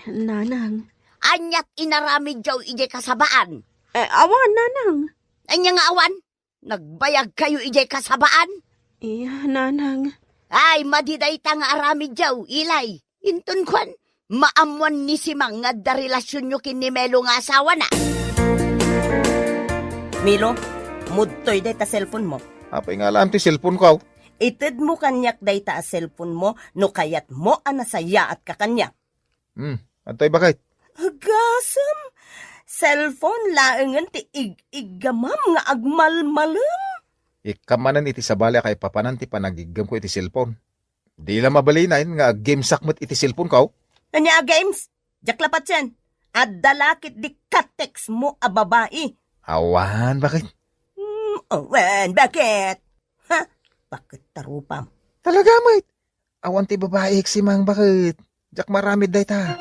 Nanang. Anyat inarami jo iti kasabaan. Awan, nanang. Anya nga awan, nagbayag kayo iti kasabaan. Nanang. Ay, madiday ta nga arami jaw, ilay. Intun kwan, maamuan ni Simang nga da relasyon nyo kin ni Melo nga asawa na. Milo, mudtoy day ta cellphone mo. Apay nga lang ti cellphone ko. Ited mo kanyak day ta cellphone mo, no kayat mo anasaya at kakanyak. Antay bakit? Agasam, cellphone laengan ti igamam nga agmalmalam. Ikamanan iti sabali kay papanan ti panagigam ko iti cellphone. Di lang mabalinain nga game sakmat iti cellphone ko. Kanya games, jaklapat yan. At dalakit di katex mo a babae. Awan, bakit? Awan, bakit? Ha? Bakit tarupam? Talaga, mate. Awan ti babae si Mang, bakit? Jak maramid day ta.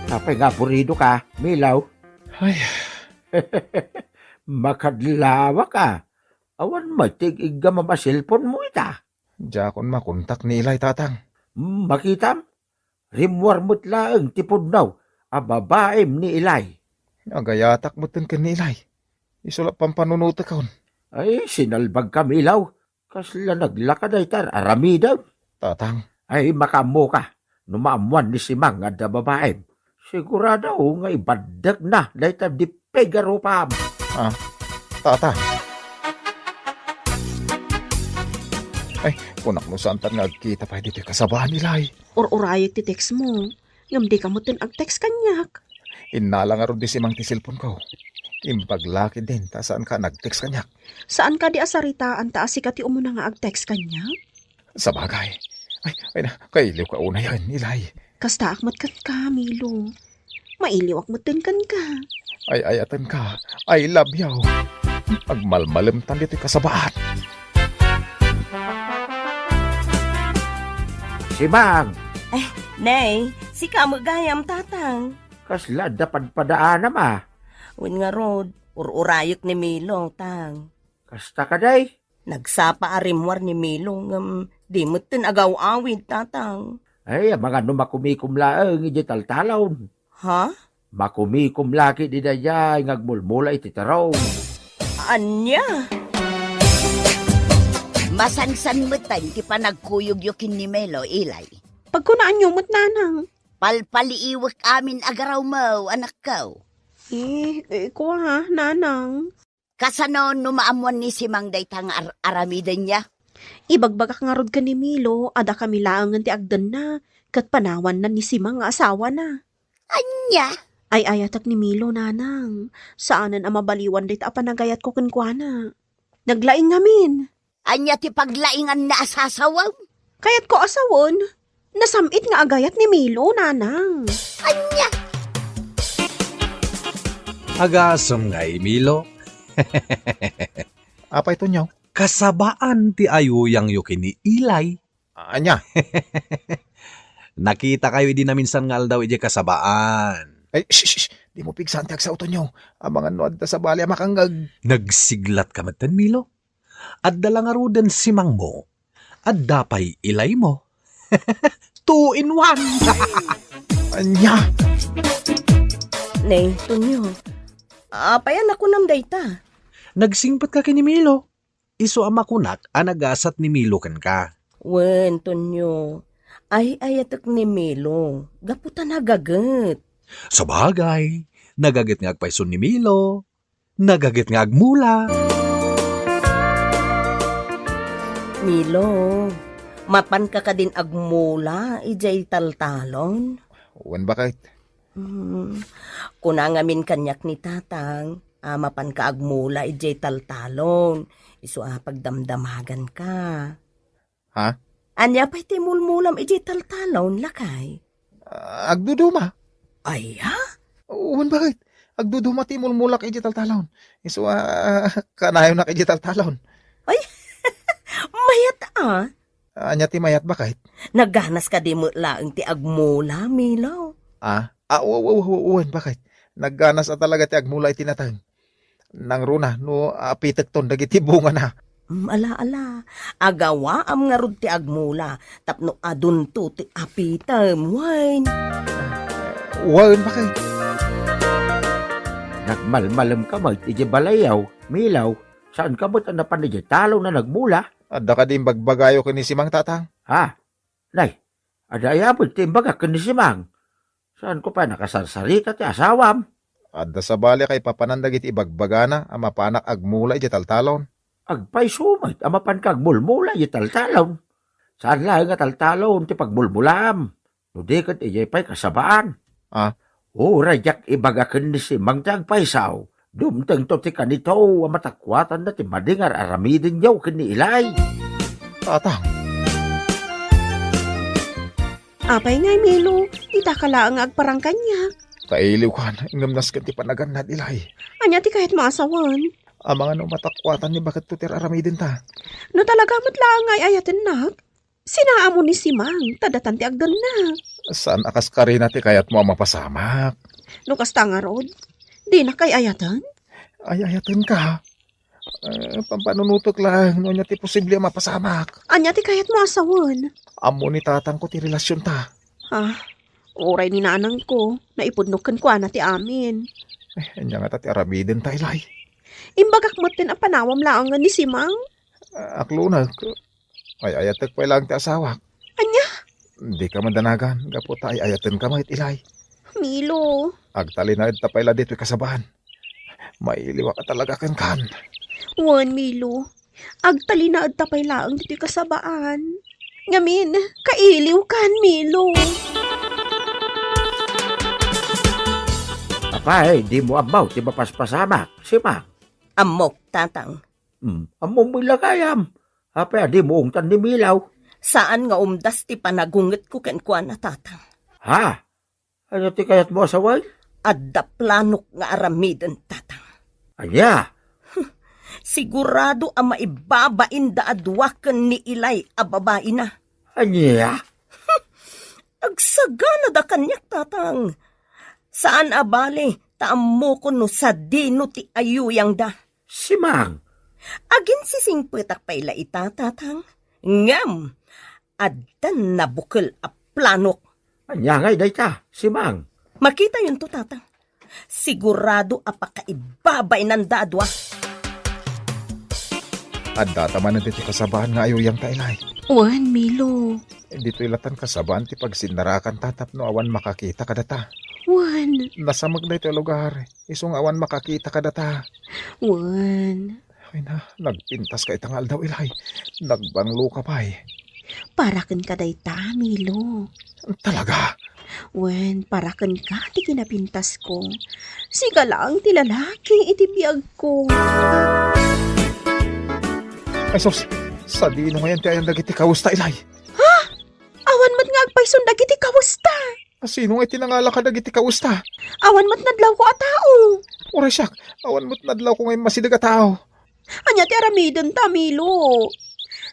Apay nga purido ka, Milaw. Ay, Makadlawa ka. Awan matig iga mamasilpon mo ita. jakon makontak ni Ilay tatang. Makitam? Rimwar mo't laang tipod naw. Ababaem ni Ilay. Agayatak mo tin ni Ilay. Isulap pampanunuta kaon. Ay, sinalbag ka, Milaw. Kasla naglakad ay tar, aramidaw. Tatang, Ay, makamo ka. Numaamuan ni si Mang at babaem. Sigurado nga ibadag na dahil ta di pegaro pa. tatang. Ay, punak no santan nga agkita pa dito kasabahan ni Ilay. Urayek ti text mo. Ngam di ka mo tin ag-text kanyak. Inala nga ron di si Mang ti cellphone ko. Impaglaki din, ta saan ka nag-text kanyak. Saan ka di asaritaan ta asi ka ti umuna nga ag-text kanyak? Sa bagay. Ay na, kailiw ka una yan, Ilay. Kasta akmat kan ka, Milo. Mailiwak mo tin kan ka. Ay ayatan ka. I love you. Pagmalmalim tan dito kasabaan. Si Mang, Nay, si kamagayam tatang. kasla dapat padaan ma. Win nga rod, urayok ni Milo, tang. Kasta ka day. Nagsapa arimwar ni Milo, di mo tin agaw-awid, tatang. Ay, mga numakumikum laang iti taltalon. Ha? Makumikum laki di dayay ngagmulmula iti taraw. Anya? Masansan mo tan, ti panagkuyog yung kin ni Melo, ilay. Pagkunaan nyo mo't nanang. Palpaliiwak amin agaraw mo, anak ko. Kuha ha, nanang. Kasano numaamuan ni Simang daytang aramidan niya? Ibagbagak nga rod ka ni Milo, ada kami laangan ti agdan na, kat panawan na ni Simang nga asawa na. Anya? Ay ayatak ni Milo, nanang. Saanan ang mabaliwan dit apanagayat ko kunkwana. Naglaing ngamin. Anya ti paglaingan na asasawaw? Kayat ko asawon. Nasamit nga agayat ni Milo, nanang. Anya? Agasam nga Milo. Apa ito nyaw? Kasabaan ti ayuyang yukin ni Ilay. Anya? Nakita kayo di na minsan nga aldaw ije kasabaan. Ay, shh. Di mo pigsan ti agsa uto nyaw. Abangan no adda sa bali makanggag. Nagsiglat ka matan Milo. At dalang aruden si Mang mo. At dapay Ilay mo. 2 in 1. Anya? Nay, tunyo. Apayan ako nam dayta. Nagsingpat ka kini Milo. Iso ang makunak anagasat ni Milo kan ka. Wen, tunyo. Ay ayatak ni Milo. Gaputan nagagat. Sa bagay, nagagit nga agpaisun ni Milo. Nagagit nga agmula. Milo, mapan ka din agmula, ijay taltalon. Wan bakit? Kunangamin kanyak ni tatang, Mapan ka agmula ijay taltalon. Isu pagdamdamagan ka. Ha? Anya pa'y timulmulam ijay taltalon, lakay. Agduduma. Ay, ha? Uwan bakit? Agduduma ti mulmulak iti taltalon. Isu kanayo na iti taltalon. Mayat Anya ti mayat bakit? Nagganas ka di mo laang ti agmula, Milaw. Uwan bakit? Nagganas talaga ti agmula iti natang. Nang runa, no apitek ton dagiti bunga na. Ala. Agawa am nga rod ti agmula. Tapno adun to ti apitam, wine. Uwan bakit? Nagmalmalam ka mo, iti balayaw, Milaw. Saan ka mo't anapan iti talo na nagmula? Adda ka din bagbagayo ka ni Simang tatang. Ha? Nay, adaya mo't timbaga ka ni Simang. Saan ko pa nakasarsarita ti asawam? Adda sa bali kay papanandag iti bagbagana ang mapanak agmula iti taltalon. Agpay sumit, amapan kag mulmula iti taltalon. Saan lang nga taltalon ti pagmulmulam? Nudi kat ijay pa'y kasabaan. Rajak ibaga ka ni Simang ti agpaysaw. Dumteng to ti kanito, matakwatan na ti madingar aramidin yaw kini ilay. Tatang. Apay ngay, Milo. Ita ka lang agparang kanya. Kailiw ka na, ingamnas ka ti panagan na ilay. Anya ti kahit maasawan. Ang mga matakwatan ni bakit tutir aramidin ta. No talaga mo't lang ngay ayatin nak. Sinaamo ni Simang, tadatan ti agdan na. Saan akas ka rin ti kayat mo mapasamak? No kasta nga rod, di na kay ayatan? Ay, ayatan ka. Pampanunutok lang, no niya ti posible mapasamak. Anya ti kayat mo asawan. Amo ni tatang ko ti relasyon ta. Oray ni nanang ko, naipudnokan ko na ti amin. Anya nga ti aramidin ta ilay. Imbagak mo tin ang panawam laang ni Simang. Aklunag. Ay, ayatek pa lang ti asawak. Anya? Hindi ka mandanagan, gapo ta ay ayaten ka mahit ilay. Milo. Agtalinaid ta pala dito'y kasabahan. Mailiwa ka talaga kan. Wan, Milo. Agtalinaid ta pala laang dito'y kasabaan. Ngamin, kailiw kan, Milo. Apay, di mo abaw, ti mapaspasamak, Simang. Amok, tatang. Among milagayam. Apay, di mo ungtan ni Milaw. Saan nga umdas ti panagunget ko kenkwa na tatang? Ha? Ano ti kayat mo asaway? Adda planok nga aramiden, tatang. Anya? Sigurado ang maibabain da adwakan ni ilay a babae na. Anya? Agsagana da kanyak, tatang. Saan abali, taammo ko no sa dino ti ayuyang da. Simang. Agin sisingpetak payla ita, tatang. Ngam, addan na bukal a planok. Anya ngay day ta, Simang. Makita yun to, tatang. Sigurado apakaibabay ng dadwa. Adda taman na dito kasabahan nga ayuyang ta ilay. Wan, Milo. Dito ilatan kasabahan ti pagsinarakan tatap no awan makakita kadata. Wan. Nasamag na ito lugar. Isong awan makakita kadata. Wan. Ay na, nagpintas ka itangal daw ilay. Nagbanglo ka pa eh. Parakan ka day ta, Milo. Talaga? Wen, parakan ka ti kinapintas ko. Siga lang ti lalaki iti biyag ko. Ay sos, sa dino ngayon ti ayang dagiti kawusta ilay. Ha? Awan mat nga agpayson dagiti kawusta. Sino nga itinangala ka dagiti kawusta? Awan mat nadlaw ko a tao. Oray siyak, awan mo't nadlaw ko ngayon masidag a tao. Anya ti aramidon ta, Milo.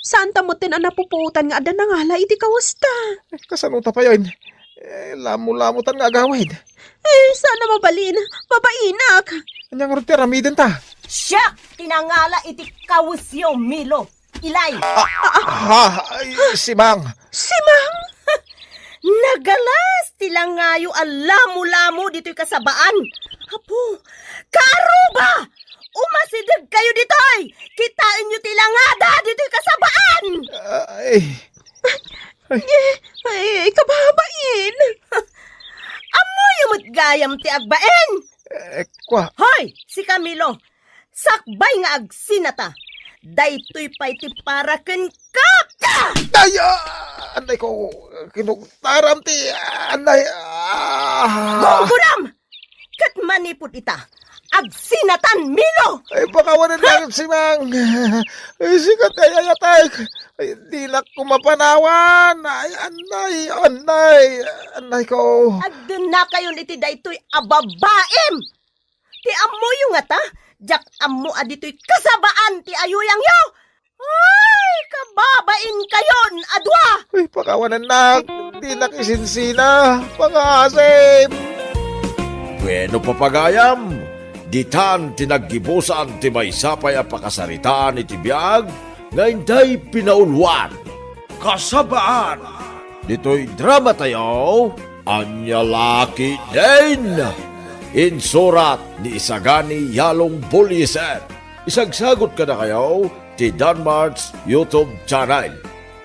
Saan ta mo tin ang napuputan nga adan nangala iti kawusta? Kasanuta pa yun. Lamu-lamutan nga agawid. Sana mabalin. Babainak. Anyang rin ti aramidon ta. Siya! Tinangala iti kawusyo, Milo. Ilay! Simang! Simang? Nagalas! Tilangayo alamu-lamu dito'y kasabaan. Apo, karo ba? Umasidag kayo dito'y! Kitain nyo tilangada dito'y kasabaan! Ay, kababain! Amo yung gayam ti agbaen! Kwa? Hoy, si Camilo! Sakbay nga agsinata. Daytoy pa'y ti paraken kaka! Anay ko, kinuktaram ti, anay, Gugudam! Kat manipot ita, agsinatan Milo! Ay, pakawanan lang si Mang. Ay, sikat ay ayatay. Ay, di na ko mapanawan. Ay, anay ko. Agdun na kayon iti daytoy ababaim! Ti ammo yung ata, jak ammo aditoy kasabaan ti ayuyang yo! Ay, kababain kayon, adwa! Ay, pakawanan na. Di na kisinsina. Pangasim. Bueno papagayam, ditan tinaggibusan ti may sapay a pakasaritaan iti biyag, nga inday pinaulwan. Kasabaan, dito'y drama tayo, Anya Laki din. Insurat ni Isagani Yalong Buliser. Isagsagot ka na kayo ti Danmar's YouTube channel.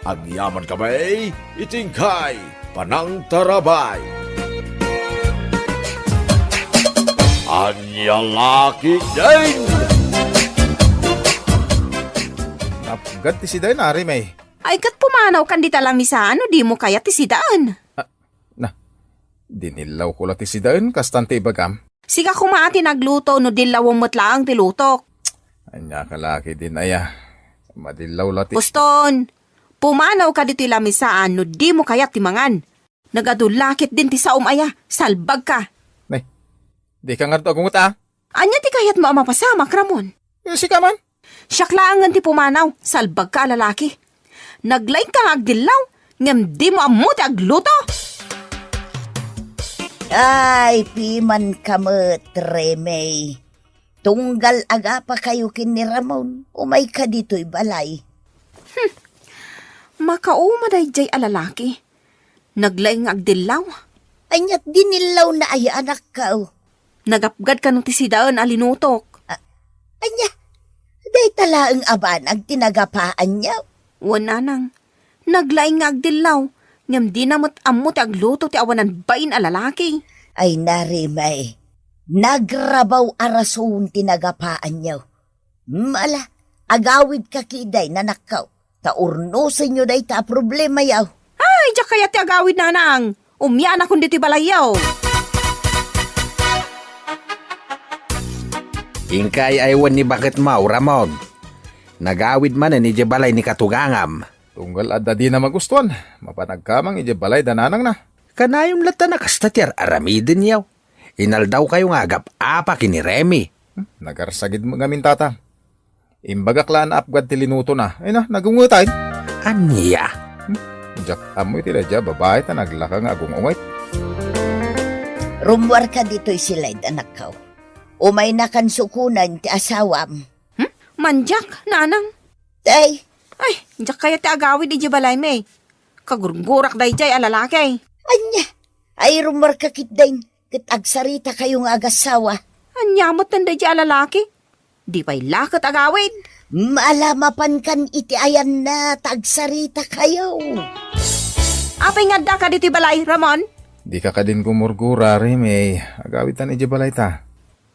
Ang yaman kamay, itingkay, Panang Tarabay. Anya Laki din. Napagad ti siday na, May. Ay kat pumanaw kan di talami sa ano, di mo kaya ti sidaan. Dinilaw ko lang ti sidain, kastante ibagam. Siga kumaati nagluto no dilawang matlaang ti lutok. Anya kalaki din aya. Madilaw lati. Uston, pumanaw ka dito lamisaan no di mo kaya timangan. Nagadulakit din ti saom aya, salbag ka. Nay, di ka nga ito agungot ah. Anya ti kayat mo mapasamak, Ramon? Si ka man. Siyaklaangan ti pumanaw, salbag ka lalaki. Naglaing ka agdilaw, ngam di mo ammo ti agluto. Ay, piman kamot, Remey. Tunggal aga pa kayo kin ni Ramon. Umay ka dito'y balay. Makaumaday jay alalaki. Naglaing agdilaw. Anyat dinilaw na ay anak ka. Nagapgad ka nung tisidaan alinutok. Anya, day talaang aban ang tinagapaan niya. Wala nang. Naglaing agdilaw. Ngam di namot ammo ti agluto ti awanan bain alalaki. Ay narimay, nagrabaw arason tinagapaan niyo. Mala, agawid ka kiday na nakaw. Taurnosin nyo day ta problema yaw. Ay, diya kaya ti agawid na nang. Umyan akong diti balayaw. Ingkay aywan ni bakit mau, Ramon. Nagawid man ni balay ni katugangam. Tunggal adda di na magustuhan. Mapanagkamang ijebalay dananang na. Kanayong lata na kastatyer aramidin yaw. Inal daw kayo nga agap apa kini Remy. Nagarsagid mo ngamin tata. Imbagaklaan apgad tilinuto na. Ay na, nagungutay. Anya? Jak amoy tila dya, babae ta naglaka nga agungungay. Rumwar ka dito'y sila'y anak ka. Umay na kan sukunan ti asawam. Manjak, nanang. Day, Ay, diyak kaya ti agawid iji balay may. Kagurgurak day jay alalaki. anya, ay rumwar ka kitdain. Kat agsarita kayong agasawa. Anyamot na day jay alalaki. Di pa'y lakat agawid. Malamapan kan iti ayan na tagsarita kayo. Apay nga da ka dito balay, Ramon? Di ka din kumurgura, Remy. Agawid tan ijebalay ta.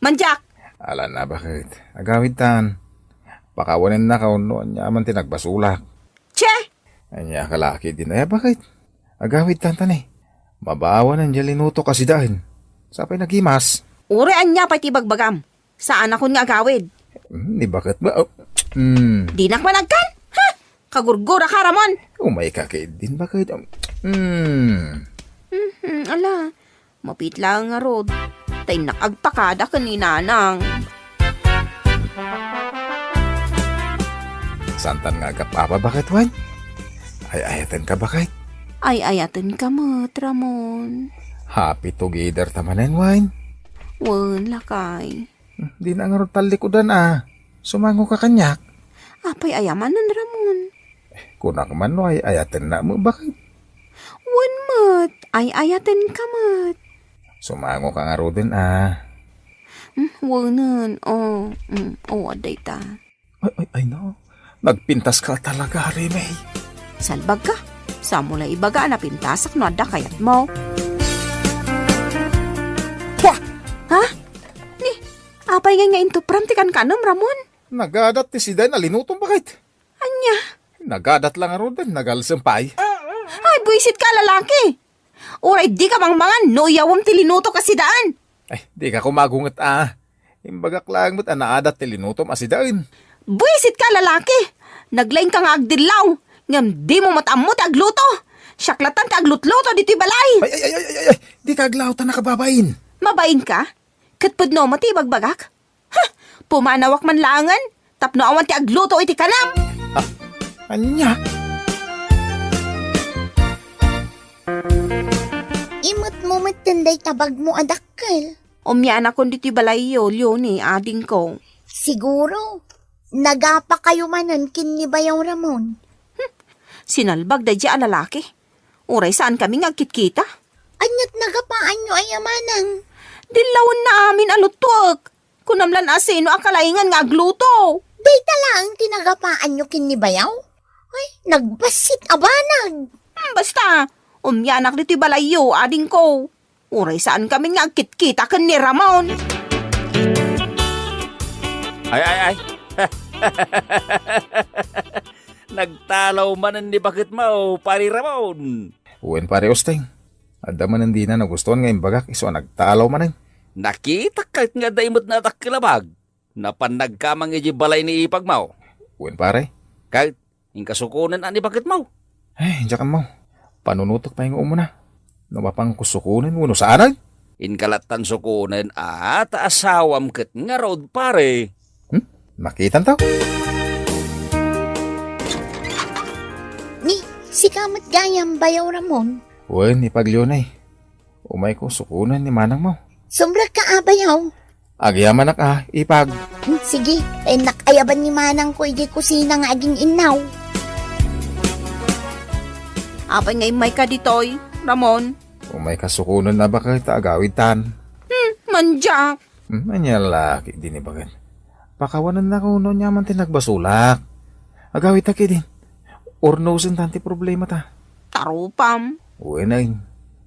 Manjak. Ala na bakit? Agawid tan. Pakawanin na kauno niya man tinagbasulak. Che! Anya kalaki din. Ay bakit? Agawid tan tan eh. Mabawa ng jalinuto kasi dahil. Sapay nagimas. Uri anya pa'y tibagbagam. Saan ako nga agawid? Di bakit ba? Di nakmanagkan? Ha? Kagurgura ka, Ramon. Umay kakid din bakit? Ala, mapit lang nga rod. Tay nakagpakada kanina nang. Santan nga kapapa bakit, Wan? Ay ayatan ka bakit? Ay ayatan ka mo, Ramon. Happy together tamanen, Wan. Wan, lakay. Di na nga ron talikudan ah. Sumango ka kanyak. Apay ayaman ng Ramon. Kunak man no ay ayatan na mo bakit? Wan mat, ay ayatan ka mat. Sumango ka nga ro din ah. Wanan, aday ta. Ay no. Nagpintas ka talaga, Remy. Salbag ka. Samula ibaga na pintasak no ada kayat mo. Wah! Ha? Ni, apay nga into pramtikan kanam, Ramon? Nagadat ti si Dan alinutong bakit? Anya? Nagadat lang aro din, nagalsampay. Ay, buisit ka lalaki. Oray, di ka mangmangan, no iyawam tilinuto kasi daan. Ay, di ka kumagungat ah. Imbagak lang mo't anaadat tilinutom asidain. Buisit ka, lalaki! Naglain ka nga agdilaw! Ngam di mo matamot agluto! Syaklatan ka aglutluto dito'y balay! Ay, di kaglaw ta nakababain. Mabain ka? Katpud no mati bagbagak? Ha! Pumanawak man langan! Tapno awan ti agluto iti kanam! Anya? Imot mo matanday tabag mo adakkel. Umyan ako dito'y balay yolyo ni ading ko. Siguro, nagapa kayo manan kin ni Bayaw Ramon. Sinalbag da dya lalaki. Uray saan kami ngagkit-kita? Anyat nagapaan nyo ay amanang. Dilawan na amin alutwag. Kunamlan asino akalaingan nga agluto. Data lang tinagapaan nyo kin ni Bayaw? Ay, nagbasit abanag. Basta, umyanak dito'y balayo, ading ko. Uray saan kami ngagkit-kita kan ni Ramon. Ay. Nagtalaw manan ni bakit mo, pari Ramon. Uwen pare Osteng. Adda man hindi na nagustuhan nga imbagak iso nagtalaw man. Nakita kahit nga daimot na takilabag. Napanag ka mang balay ni ipag mo. Uwen pare. Kahit ingkasukunan ani bakit mo. Ay, diyakan mo. Panunutok pa yung umuna. Namapang kusukunan mo no saan? Inkalatan sukunan at asawam kat nga road pare. Makitan tao? Ni, si kamat gayam Bayaw Ramon. Uwen, ipaglyon eh. Umay ko sukunan ni manang mo. Sombra ka Bayaw. Agyaman na ipag. Sige, ay nakayaban ni manang ko iji kusina nga aging inaw. Apay ngay may ka ditoy, Ramon. Umay kasukunan na ba kayo agawid tan? Manjak. Anya laki din ibagan. Pakawanan na ko noon yaman tinagbasulak. Agawid taki din. Ornosin tanti problema ta. Tarupam. Uwe na yun.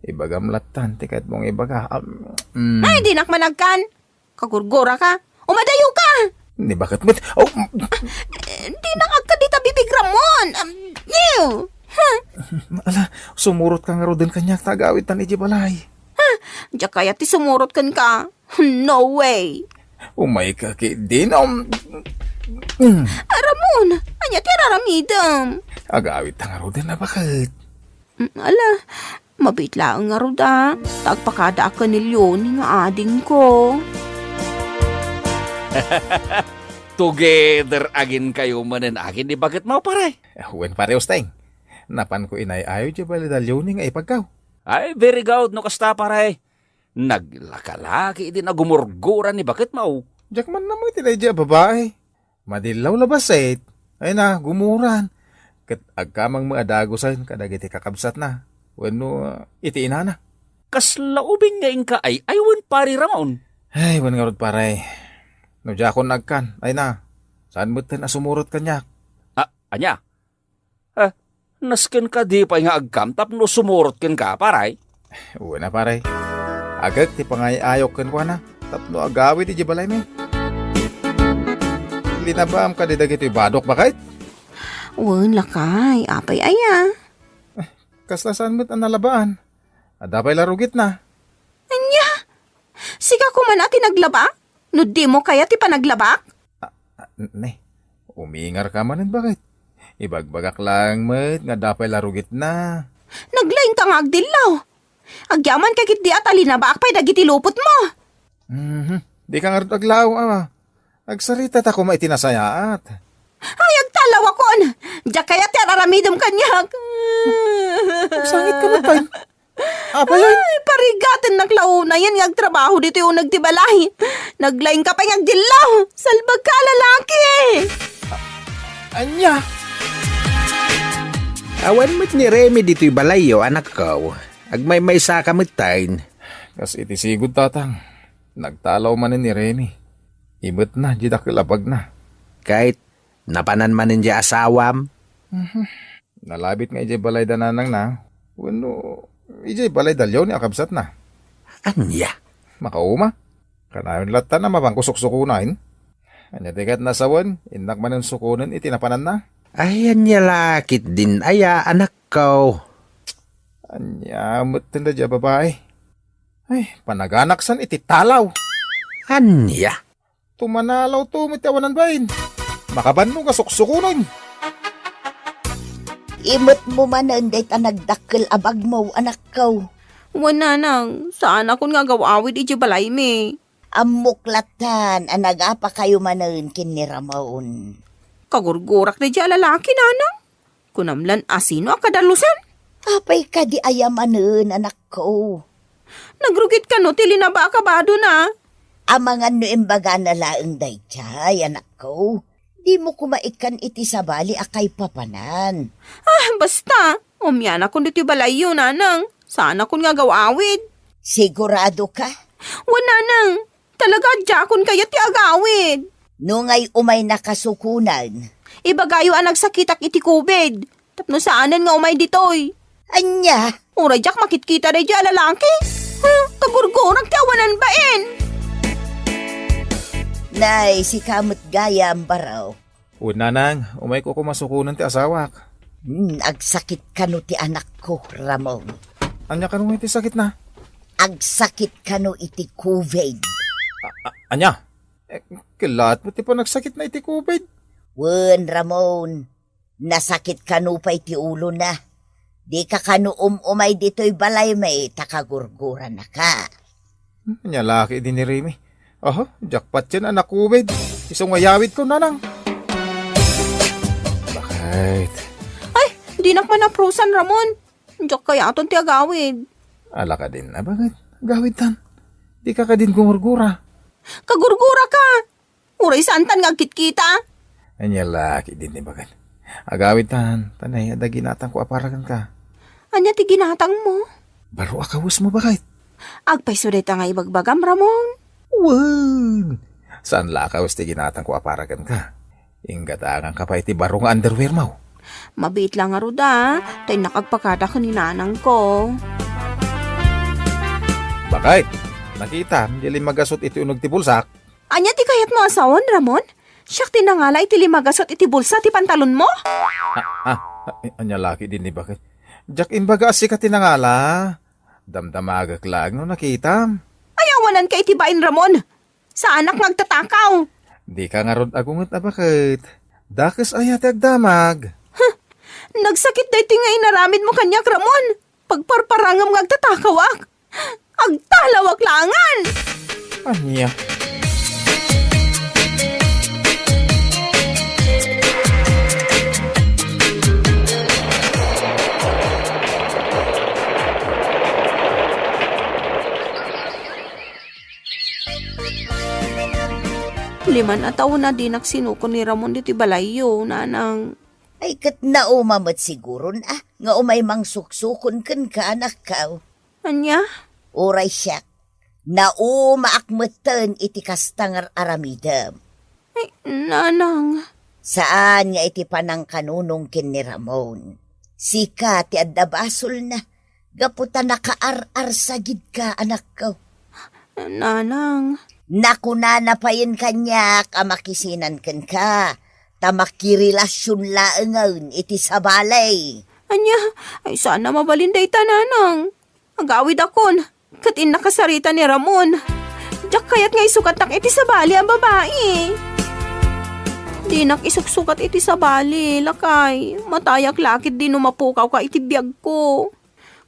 Ibagam latan, tikat mong ibaga. Ay, di nakmanagkan. Kagurgura ka. Umadayo ka. Hindi bakit mo? Oh. Di nakagka dita bibig Ramon. Ew. Ala, sumurot ka nga ro din kanyak tagawid tan iji balay. Diya kaya ti sumurot kan ka. No way. Umay ka din. Ramon, anya ti raramidam. Agawid ta nga ro din na bakit? Ala, mabait lang nga ro da. Tagpakada ka ni Leonie nga ading ko. Together agin kayo manan agin di bakit mo pare. Uwen pare Osteng. Napan ko inay ayaw di balidalyo ni nga ipagkaw. Ay, very good no kasta pare. Naglakalaki din na gumurguran ni bakit mo. Diyak man na mo itinay babae. Madilaw labas eh. Ay na, gumuran. Kat agkamang mga dagosan kadagiti kakabsat na. Wano, itiin na. Kaslaubing nga ka ay aywan pari Ramon. Ay, wan nga rod pare. No, diya ako nagkan. Ay na, saan mo tin asumurot kanyak? Anya? Nasken ka di pa nga agkam tapno sumurot ken ka paray. Uwe na pare. Agad ti pangayayok ken ko na. Tapno agawid iti balay mi. Linabam ka di dagiti badok bakit? Wan lakay, apay aya. Kaslasan mo't ang nalabaan. Adapay larugit na. Anya? Siga ko man ati naglaba? No di mo kaya ti panaglabak? Ne, umingar ka manin bakit? Ibagbagak lang mo't nga dapay larugit na. Naglain ka nga agdilaw. Agyaman ka kit di at alinabak pa'y dagiti lupot mo. Di ka nga rin aglaw, Agsarita ta ko maitinasayaat. Ay, agtalaw ako. Diya kaya ti araramidom kanyak. Sangit ka ba tayo? Ay, parigatin naklauna yan ng trabaho dito yung nagtibalay. Naglaing ka pa yung agdilaw. Salbag ka, lalaki. Anya? Awan mo't ni Remy dito'y balayo, anak ko. Agmay-may sa kamutain. Kas iti sigod tatang. Nagtalaw man ni Remy. Ibet na, di dakilabag na. Kahit napanan man ninyo asawam. Nalabit nga ijay balay dananang na. Wano, ijay balay dalyaw ni akabsat na. Anya? Makauma. Kanayon lata na mapangkusok-sukunain. Anya tikat nasawan, inak man ang sukunan itinapanan na. Ay, anya lakit din aya, anak ko. Anya, mutinda dya babae. Ay, panaganak san ititalaw. Anya? Tumanalaw to mitawanan bain. Makabanno ka suksukunon. Imot mo manan day ta nagdakkel abag mo, anak ko. Wana nang, saan ako nga gawawid iti balay me? Amuklatan, anagapa kayo manan kin ni Ramon. Kagurgurak na di lalaki, nanang. Kunamlan asino akadalusan? Apay ka di ayamanan, anak ko. Nagrugit ka no, tili na ba akabado na? Amangan no imbaga na laeng daychay, anak ko. Di mo kumaikan iti sa bali akay papanan. Basta, umyan ako dito balayo, nanang. Saan ako nga gawawid? Sigurado ka? Wana nang, talaga jakon kaya ti agawid. No ngay umay nakasukunan. Ibagayo ang nagsakitak iti kubed. Tapno saanan nga umay ditoy. Anya? Uray jak makitkita na di lalaki. Kagurgurag ti awanan baen. Nay, si kamot gaya ang baraw. Una nang, umay ko kumasukunan ti asawak. Agsakit ka no ti anak ko, Ramon. Anya ka nung iti sakit na? Agsakit ka no iti COVID. Anya? Kilat mo ti pa nagsakit na iti COVID? Wen, Ramon. Nasakit ka no pa iti ulo na. Di ka kano umay dito'y balay may takagurguran na ka. Anya laki din ni Remy. Aha, jackpot yan anak COVID. Isang mayawid ko nanang. Bakit? Ay, di nakman na prusan, Ramon. Diyak kaya aton ti agawid. Ala ka din na, bakit? Gawid tan. Di ka din gumurgura. Kagurgura ka. Uray santan nga kita. Anya laki din ni bakit? Agawid tan. Tanay, ada ginatang ko aparagan ka. Anya ti ginatang mo? Baro akawis mo bakit? Agpay sureta nga ibagbagam, Ramon. Wag! Saan lakawis ti ginatang ko aparagan ka? Inggatangan ka pa iti baro nga underwear mo. Mabit lang nga ruda, tayo nakagpakada ka ni nanang ko. Bakit? Nakita, hindi magasot iti unog ti bulsak. Anya ti kayat mo asawan, Ramon? Siyak tinangala iti limagasot iti bulsa ti pantalon mo? Anya laki din ni bakit? Jack imbaga asi ka tinangala. Damdamagak lang no nakita. Ayawanan ka iti bain, Ramon. Sa anak nagtatakaw. Di ka nga rod agungot na bakit? Dakes ayat agdamag. Nagsakit dahi nga inaramid mo kanyak, Ramon. Pagparparangam nga agtatakawak. Agtalawak langan. Anya? Liman na taon na di nagsinuko ni Ramon dito balayo, nanang. Ay kat naumamat siguro na, nga umay mang suksukon kan ka anak ka. Anya? Uray siya, naumaakmatan iti kastangar aramidam. Ay, nanang. Saan nga iti panang kanunong kin ni Ramon? Sika ti addabasol na, gaputa nakaar-ar sagid ka anak ko. Nanang. Nakunana pa yun kanya, kamakisinan kan ka. Tamakirilasyon laengaun iti sabalay. Anya, ay sana mabalinday tananang. Agawid akon, katin nakasarita ni Ramon. Diyak kayat nga isukat nak iti sabali ang babae. Di nak isuksukat iti sabali, lakay. Matayak lakit di numapukaw ka iti biyag ko.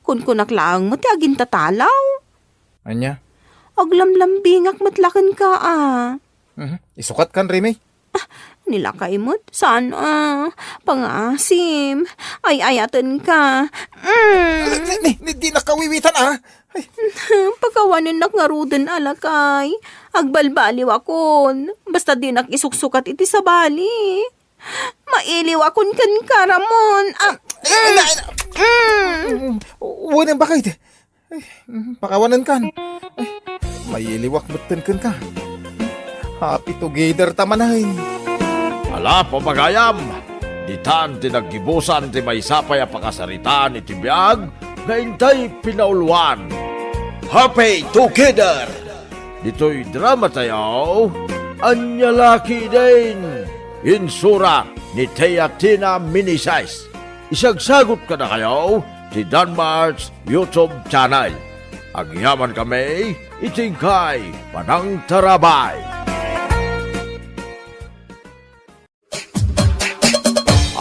Kun kunaklang mo ti agin tatalaw. Anya? Aglamlambingak matlakan ka Isukat kan, Remy? Nilakay mo't saan pangasim. Ay ayatan ka. Di nakawiwitan Pagkawanin nak nga ruden alakay. Agbalbaliw akon. Basta di nak isuksukat iti sabali. Mailiw akon kan ka, Ramon. Wanan bakit? Pakawanan kan. Mayiliwak beton kan ka. Happy together tamanahin. Ala, pamagayam, ditan tinaggibusan ti may sapay pakasaritaan iti biyag na intay pinauluan. Happy together! Dito'y drama tayo, anyalaki din. Insura ni Teatina Minisize. Isagsagot ka na kayo ti Danmar's YouTube channel. Agyaman kami, itingkay, panang tarabay.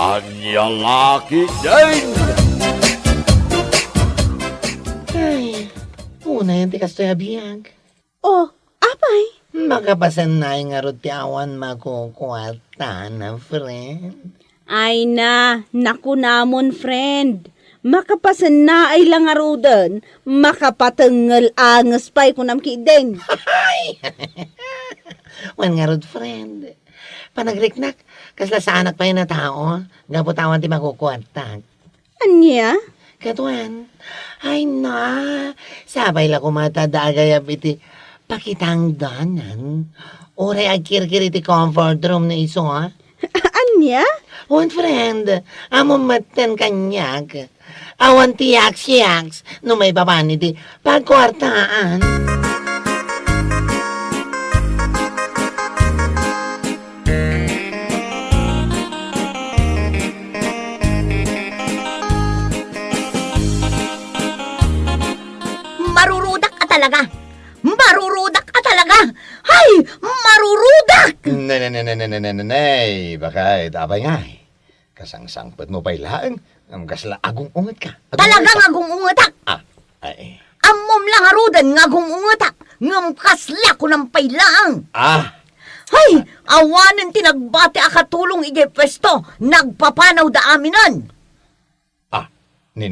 Anya laki din! Ay, una yung tikas to'y abiyag. Oh, apay? Makapasanay nga ro ti awan makukuwata na, friend. Ay na, naku namon, friend. Makapasan na ay lang arudan, makapatengal angas pa'y kunam kiden. Wan nga rod, friend. Panagriknak, kasla sa anak pa yun na tao, gaputawan ti makukuwata. Anya? Katuan, ay na, sabay la kumatadagayab iti pakitang danan. Ure agkirkir iti comfort room na iso, ha? Anya? Wan, friend, among matan kanyak. Awan ti yaks, no may baban iti pagkwartaan. Marurudak ka talaga! Marurudak ka talaga! Hay! Marurudak! Nay, bakit abay nga eh. Kasangsangpet mo pa'y laang, ang kasla agong ungat ka. Talagang agong ungatak! Ay. Amom lang arudan ng agong ungatak! Ngam kasla ko ng pailaang! Hay! Awanan tinagbate akatulong ije pwesto, nagpapanaw da aminan! Ni.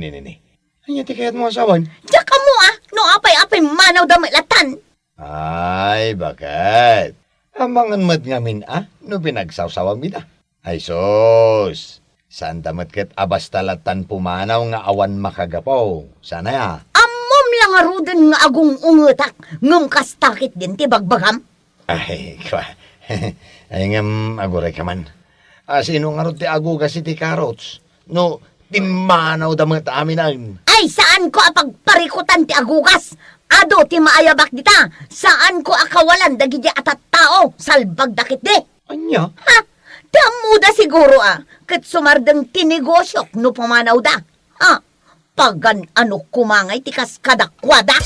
Anya ti kayat mo asawan? Diyak ka mo no apay-apay manaw da mailatan! Ay, bakit? Amangan mat ngamin no pinagsawsawang mida. Ay sos, saan damat ket abas talatan pumanaw nga awan makagapaw. Sana ya? Amom lang arudan nga agong ungatak, ngam kastakit din ti bagbagam. Ay, kwa. Ay ngam aguray ka man. Sino nga ro ti agugas iti karots? No, timanaw damat aminan. Ay, saan ko apagparikutan ti agugas? Ado ti maayabak dita, saan ko akawalan dagiti atat tao, salbag dakit di. Anya? Ha? Damuda siguro kat sumardang tinigosyok no pamanaw da. Pagan ano kumangay ti kaskadakwada.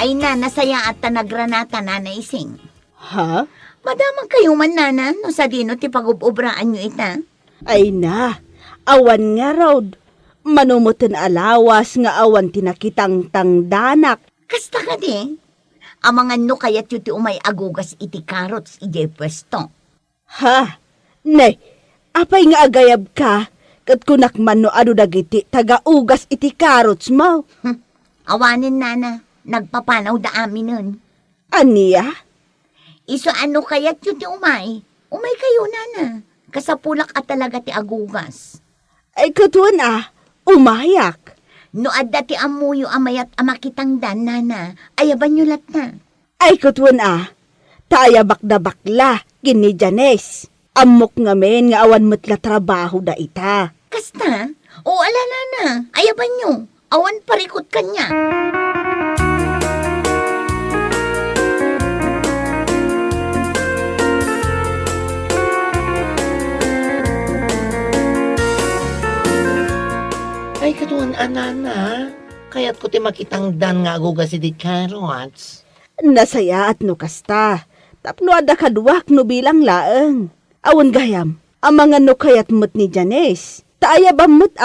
Ay nasaya at tanagranata na naising. Ha? Madamang kayo man nana, no sa dino ti pagubobraan nyo ita. Ay na, awan nga raod. Manumutin alawas nga awan tinakitang tangdanak. Kasta ka di, amangan no kayat yu ti umay agugas iti karots ije pwesto. Ha? Ne, apay nga agayab ka, kat kunakman no ado dagiti taga-ugas iti karots mo. Awanin nana, nagpapanaw da amin nun. Aniya? Iso ano kayat yu ti umay? Umay kayo nana, kasapulak at talaga ti agugas. Ay katuan umayak. No adda ti amuyo amayat amakitang dan nana, ayaban nyo lat na. Ay katuan taaya bakda bakla, gini Janes. Amok nga men nga awan matla trabaho da ita. Kasta? O ala nana, ayaban nyo, awan parikot kanya. Ay, katuan anana. Kaya't ko ti makitang dan nga agugas iti karots. Nasaya at no kasta. Tapno ada kaduak no bilang laeng. Awan gayam, amangan no kayat mo't ni Janes. Taaya ba mo't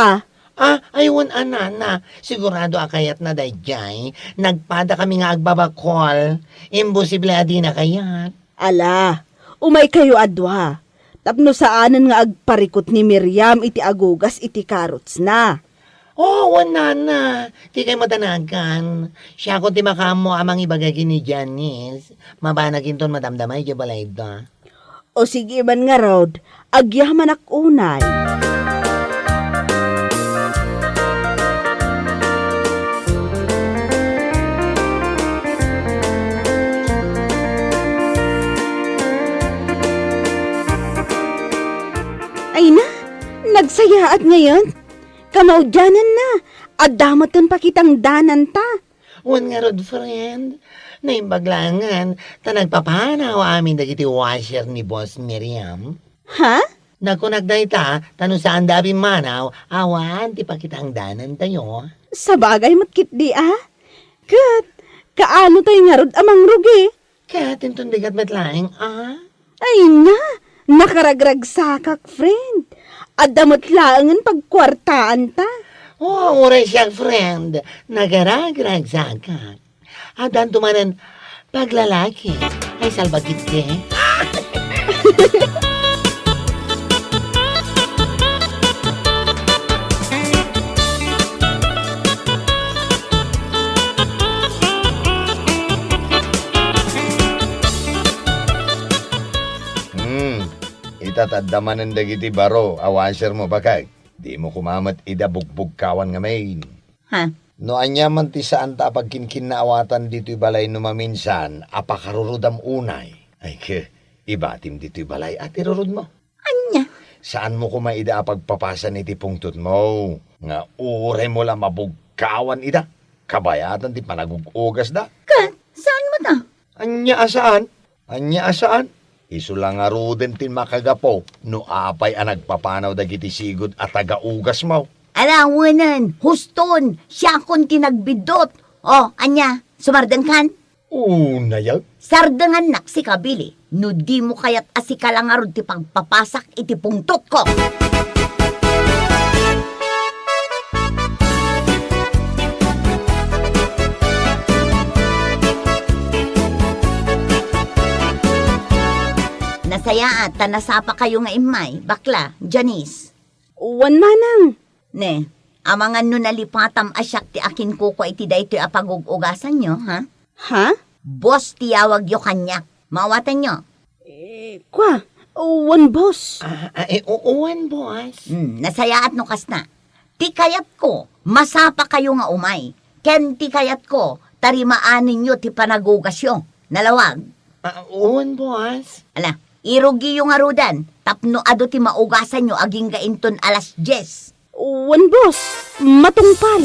Aywan anana. Sigurado kayat na dayjay. Nagpada kami nga agbabakol. Imposible adi na kayat. Ala, umay kayo adwa. Tapno saanan nga agparikot ni Miriam iti agugas iti karots na. Nana. Di kayo matanagan. Siya ko ti makamo amang ibagagi ni Janice. Mabanagin ton madamdamay di balay da. O sige man nga rod, agyaman ak unay. Ay na, nagsayaat ngayon. Kamaudyanan na, at damatan pa kitang danan ta. Wan nga rod, friend. Naimbaglangan, ta nagpapanaw amin dagiti washer ni Boss Miriam. Ha? Nakunagday ta, tano saan dabi manaw, awan, ti pa kitang danan tayo. Sa bagay matkit di Kat, kaano tayo nga rod amang rugi? Kaya tintundigat met laing, Ay na, nakaragrag sakak, friend. Adamot laangan pagkwartaan ta. Oo, oray siya, friend. Nagaragrag sakak. Adan tumanan paglalaki. Ay, salbagit ke. Itataddaman ng dagiti baro, awaser mo bakay. Di mo kumamat ida bugbog kawan nga main. Ha? No anya man ti saan ta pagkinkin na awatan dito'y balay no maminsan, apakarurudam unay. Ay ke, ibatim dito'y balay at irurud mo. Anya? Saan mo kumaida pagpapasan iti pungtut mo? Nga ure mo lang mabugkawan ida. Kabayatan ti panagugugas da. Kat, saan mo na? Anya asaan? Anya asaan? Isu lang nga ruden tin makagapo, no apay ang nagpapanaw dagiti sigod at tagaugas mo. Alawanan, huston, siya akong tinagbidot. O, anya, sumardang kan? Unayag? Sardangan nak si Kabili, no di mo kaya't asikalangarod ti pagpapasak iti pungtot ko. Nasaya at tanasapa kayo nga imay, bakla, Janice. Uwan manang. Ne, amangan no nalipatam asyak ti akin ko iti daytoy apagugugasan nyo, ha? Ha? Boss tiyawag yo kanyak. Mawatan nyo. Kwa, uwan boss. Uwan, boss. Nasaya at nukas na. Ti kayat ko, masapa kayo nga umay. Ken ti kayat ko, tarimaanin nyo ti panagugasyo. Nalawag. Uwan, boss. Ala, irugi yung arudan. Tapno ado ti maugasan nyo aging gainton alas 10. Uwan boss, matungpal.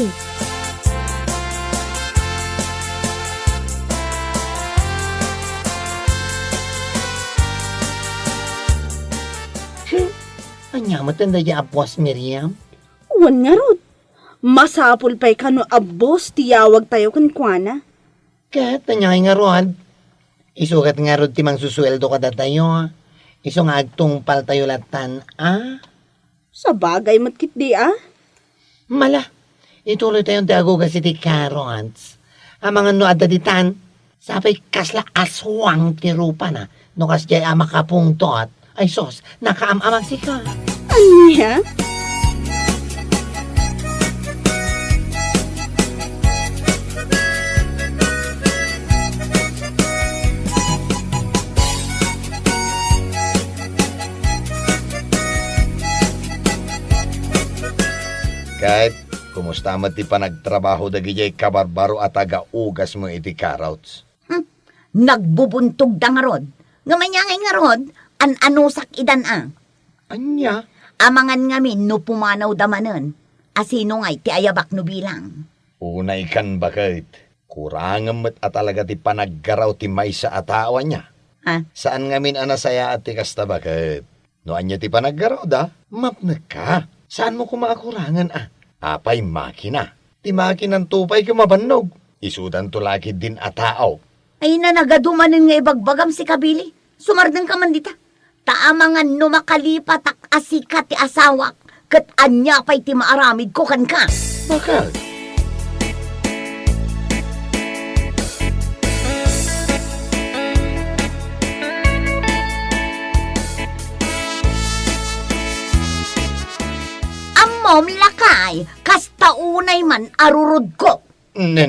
Anya, matanda di abwas, Miriam? Uwan nga rod. Masapul pa'y kano abos tiyawag tayo kan kuana. Kat, anya nga rod. Isukat nga rod timang susweldo ka da tayo. Iso nga agtungpal tayo latan, Sa bagay matkit di Mala, ituloy tayong tiagugas iti karons. Ang mga no adaditan, sapay kasla aswang ti rupa na. No kasjay makapungtot. Ay sos, nakaamamag sika. Anya? Kahit, kumusta man ti panagtrabaho dagijay kabarbaro at taga-ugas mo iti karots? Nagbubuntog da nga rod. Nga manyangay nga rod, an-anusak idan Anya? Amangan ngamin no pumanaw damanen. Asino ngay ti ayabak no bilang. Unay kan bakit? Kurangan mo't at talaga ti panaggaraw ti may sa atawan niya. Ha? Saan ngamin anasaya at ti kasta bakit? No anya ti panaggaraw da? Mapnag ka. Saan mo kumakurangan Apay makina. Ti makinang tupay kumabannog. Isudan to laki din atao. Ay na nagadumanin nga ibagbagam si Kabili. Sumardang ka man dita. Taamangan no makalipat ak asika ti asawak. Kat anya pa'y ti maaramid ko kan ka. Bakal? Amom lakay, kasta unay man arurod ko. Ne.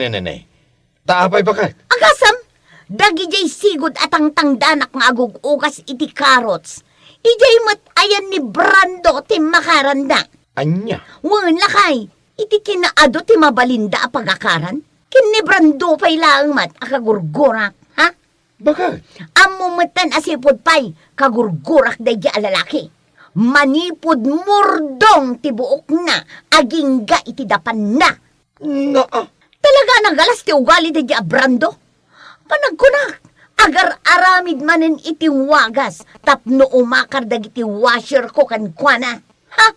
Taapay bakal? Agasam, dagijay sigod atang tangdanak nga agugugas iti karots. Ijay mat ayan ni Brando ti makaranda. Anya? Wan lakay, iti kinaado ti mabalinda a pagakaran. Kin ni Brando pa'y laang mat akagurgurak, ha? Bakal? Amumatan asipod pa'y kagurgurak day di alalaki. Manipod murdong ti buok na, aging ga iti dapan na. Talaga nagalas ti ugali day di Brando. Panagkunak, agar aramid manen iti wagas, tapno umakar dagiti washer ko kan kuana. Ha?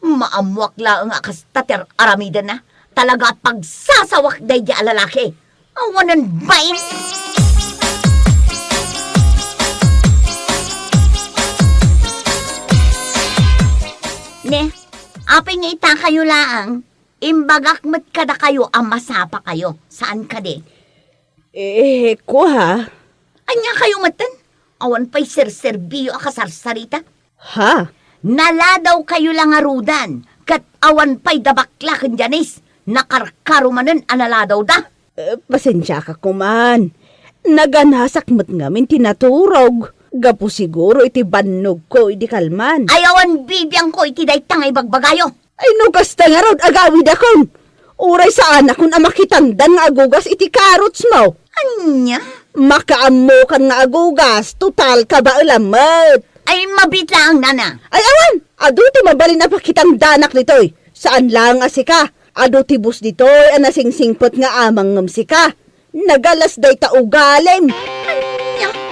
Maamwak lang ang akas tater aramida na. Talaga pagsasawak day di alalaki. Awanan bain. Ne, apay nga ita kayo laang, imbagak mat kada kayo ang masapa kayo. Saan ka de? Ko ha? Anya kayo matan? Awan pa'y serserbiyo akasarsarita? Ha? Naladaw kayo lang arudan, kat awan pa'y dabaklakan janis, nakarkarumanan analadaw da. Pasensya ka kuman. Naganasak mo't ngamin tinaturog. Gapo siguro iti bannog ko iti kalman. Ayawan bibiyang ko iti day tangay bagbagayo. Ay no kasta nga rod agawid akon. Uray sa anak kun amakitandan nga agugas iti karots mo. Anya? Makaammo kan nga agugas, total ka ba ulamat? Ay mabitla ang nana. Ay awan, ado ti mabalin na pakitang danak nitoy. Saan lang asika? Ado ti bus ditoy anasingsingpot nga amang ngamsika. Nagalas day ta ugalim. Anya?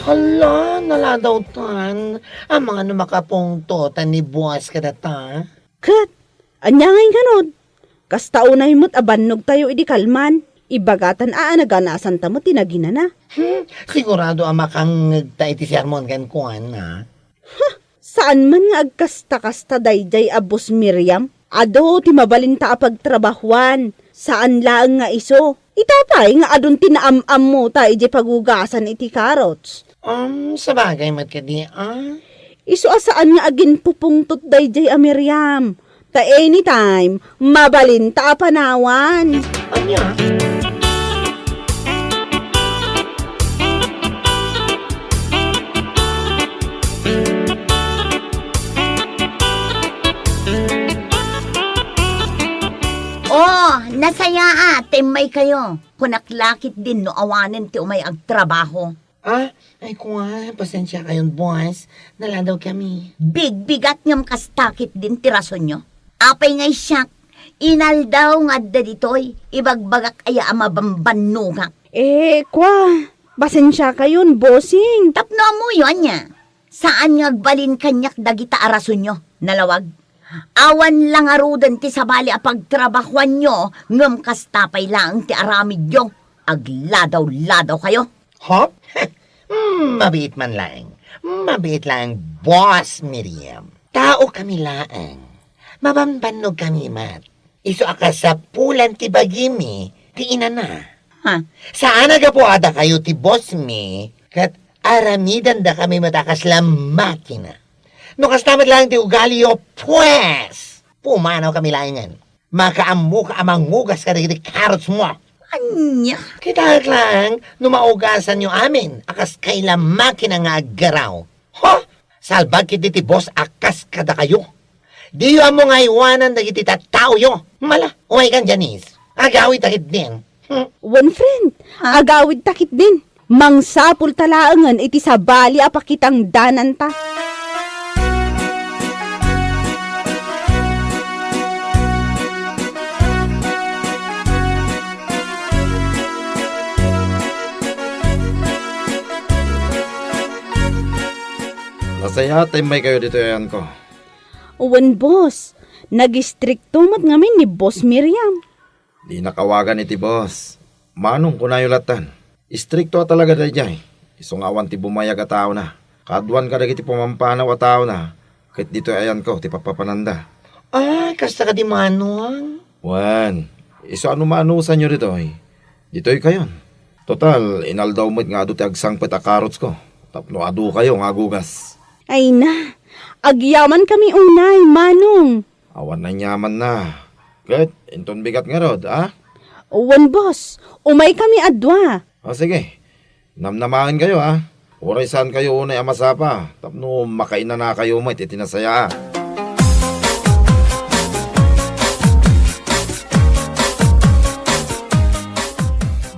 Hala, naladaw tan. Ang mga numakapungtotan ni buwas ka data. Kat, anya ngay ganod. Kasta unay mo't abannog tayo idi kalman. Ibagatan naganasan ta mo tinagina na. Sigurado ang makang ta iti sermon kan kuan na. Saan man nga agkasta-kasta dayjay abos Miriam? Ado ti mabalinta pagtrabahuan. Saan lang nga iso? Itapay nga adun tinaam-am mo ta iti pagugasan iti karots. Sa bagay mat kadi Iso asaan nga agin pupungtot dayjay a Miriam. Ta anytime, mabalinta panawan. Anya? Oh, nasaya timay kayo. Kunaklakit din no awanin ti umay agtrabaho. Ay kuha, pasensya kayon boss. Naladaw kami. Big-bigat ngam kastakit din ti rason nyo. Apay ngay siyak, inaldaw nga da ditoy, ibagbagak aya amabambanugak. Kwa, pasensya kayon, bossing. Tapno mo yun niya. Saan ngagbalin kanyak dagita arason nyo, nalawag? Awan lang arudan ti sabali a pagtrabahuan nyo, ngam kastapay lang ti aramid nyo. Agladaw-ladaw kayo. Hop? Mabait man lang. Mabait lang, boss Miriam. Tao kami laang. Mabambanog kami, mat. Iso sa pulan ti bagimi, ti ina na. Saan nagapuada kayo ti boss mi, kat aramidan da kami matakas lang makina. No kastamat lang ti ugali yo, pues! Pumanaw kami laingan. Makaamu ka amangugas ka rin karots mo. Anya? Kita lang, numaugasan nyo amin, akas kailan makina nga agaraw. Salbag kiti ti boss akas kada kayo. Di yo mo nga iwanan na iti tao yo. Mala, umay kan Janice. Agawid takit din. One friend, agawid takit din. Mangsapul talaangan iti sabali apakitang danan ta. Nasaya timay kayo dito yan ko. Uwan boss, nag-istrikto mat ngamin ni Boss Miriam. Di nakawagan iti boss. Manong kunayulatan. Istrikto talaga da jay. Isong awan ti bumayag a tao na. Kaduan ka dagiti pumampanaw a tao na. Kahit dito ayan ko, ti papapananda. Kasta ka di manuang. Wan, iso ano maanusan nyo dito eh. Dito'y kayon. Total, inaldaw mo't nga ado ti agsangpet a karots ko. Tapno ado kayo nga gugas. Ay na, agyaman kami unay, manong. Awan na nyaman na. Kahit, inton bigat nga rod, Uwan boss, umay kami adwa. Sige, namnamahan kayo Oray saan kayo unay amasapa. Tapno makaina na kayo may titinasaya.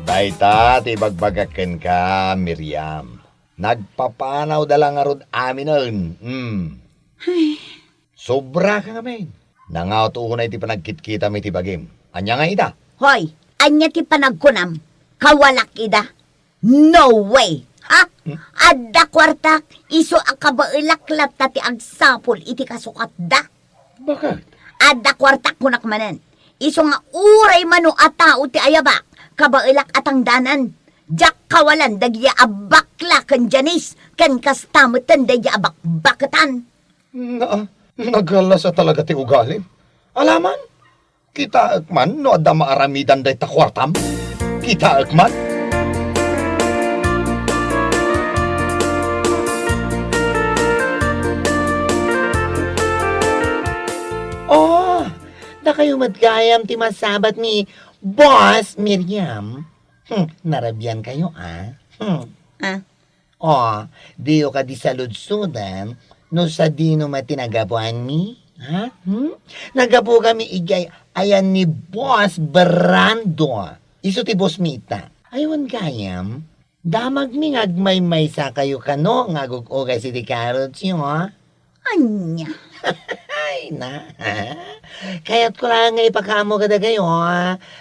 Dayta, tibagbagaken ka, Miriam. Nagpapanaw dalang arod amin nun. Sobra ka ngamin. Nangaw to unay ti panagkitkita mi ti bagim. Anya nga ida? Hoy, anya ti panagkunam. Kawalak ida. No way! Adda kwarta, iso akabailak ta ti agsapol iti kasukat da. Bakit? Adda kwarta kunak manen. Iso nga uray mano at tao ti ayabak, kabailak atang danan. Jak kawalan dagya abakla kan janis, kan kastamutan dagya abakbakatan. Nagala sa talaga ti ugalim. Alaman, kita akman no adda maaramidan day ta kwartam. Kita akman. Oh, da kayo madgayam ti masabat ni Boss Miriam. Narabyan kayo, Oh, diyo ka di saludsudan, no sa dino matinagabuan mi? Ha? Nagabu kami igay ayan ni Boss Brando. Iso ti Boss Mita. Aywan gayam, damag mi ngagmay-may sa kayo kano, ngagugugay si di Carrots yun, ha? Anya? Ay na, kaya't ko lang nga ipakamo kada kayo,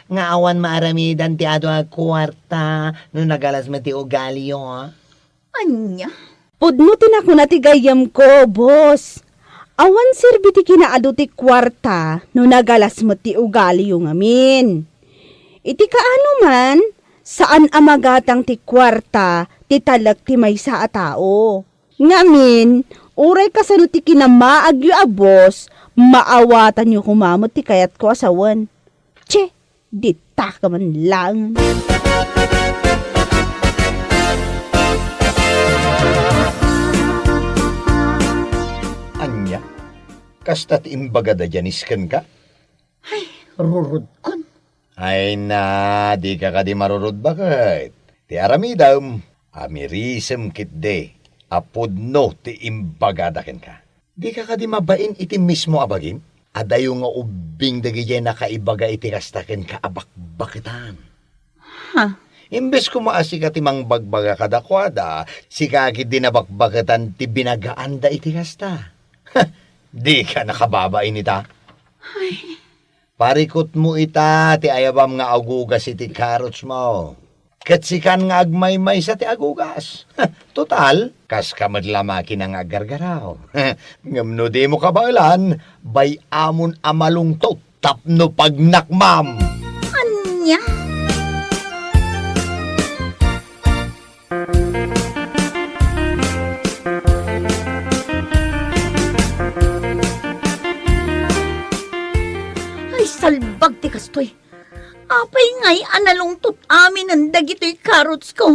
nga awan maaramidan ti ado ang kwarta, no nagalas mati ugali yun, Anya? Pudno tinako na ti gayam ko, boss. Awan sirbi ti kinaado ti kwarta, no nagalas mo ti ugali yung amin. Iti kaano man, saan amagatang ti kwarta, ti talag ti may sa tao. Ngamin, uray kasano ti kinamaag yu abos, maawatan yu kumamot ti kayat ko asawan. Che, dita ka man lang. Anya, kasta't imbaga da janiskan ka? Ay, rurod kon. Ay na, di ka di marurod bakit? Ti aramidam, amirisem kit de. Apudno ti imbagadaken ka. Di ka di mabain iti mismo abagim? Adayo nga ubing dagijay nakaibaga iti kastaken ka abakbakitan. Ha? Imbes ko maasi ka ti mangbagbaga kadakwada, si kakit di nabakbakitan ti binagaan da iti kasta. Di ka nakababain ita. Ay. Parikot mo ita, ti ayabam nga agugas iti Carrots mo. Katsikan nga agmay-may sa ti agugas. Total, kas kamadlamaki na nga gargaraw. Ngamno di mo kabailan, bay amon amalungtot, tapno pagnakmam. Anya? Ay, salbag ti kastoy. Apay ngay analungtot amin ang dagito'y Carrots ko.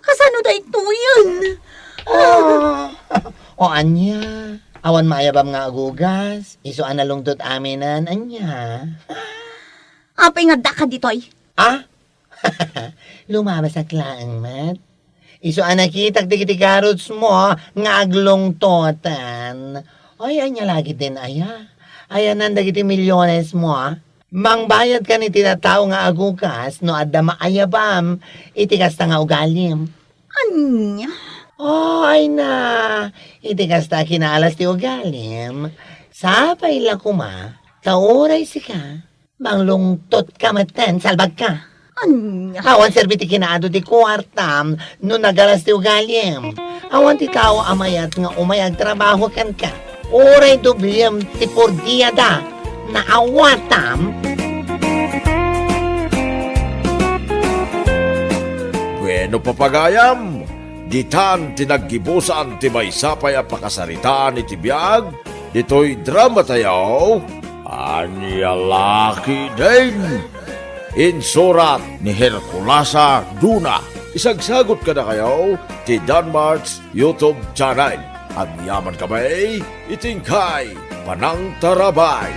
Kasano da ito yun? O anya, awan maayabam nga agugas, iso analungtot aminan, anya. Apay nga da ka dito'y. Lumabas at laang mat. Iso anakitak di Carrots mo, nga aglungtotan. Ay, anya lagi din aya. Aya nandagiti milyones mo, mangbayad ka ni tinatao nga agugas, no adda maayabam, itikas ta nga ugalim. Anya? Ay na, itikas ta kinaalas ti ugalim. Sapay lang kuma, tauray si ka, manglungtot ka maten, salbag ka. Anya? Awan serbi ti kinaado ti kwartam, no nagalas ti ugalim. Awan ti tao amayat nga umayag trabaho kan ka. Oray dubliyam ti pordiada, na awatam. Bueno papagayam, ditan tinaggibusan ti may sapay a pakasaritaan iti biyag, dito'y drama tayaw, anya laki din. Insurat ni Herculasa Duna. Isagsagot ka na kayo ti Danmarks YouTube channel. Ang yaman kamay, itingkay, panang tarabay.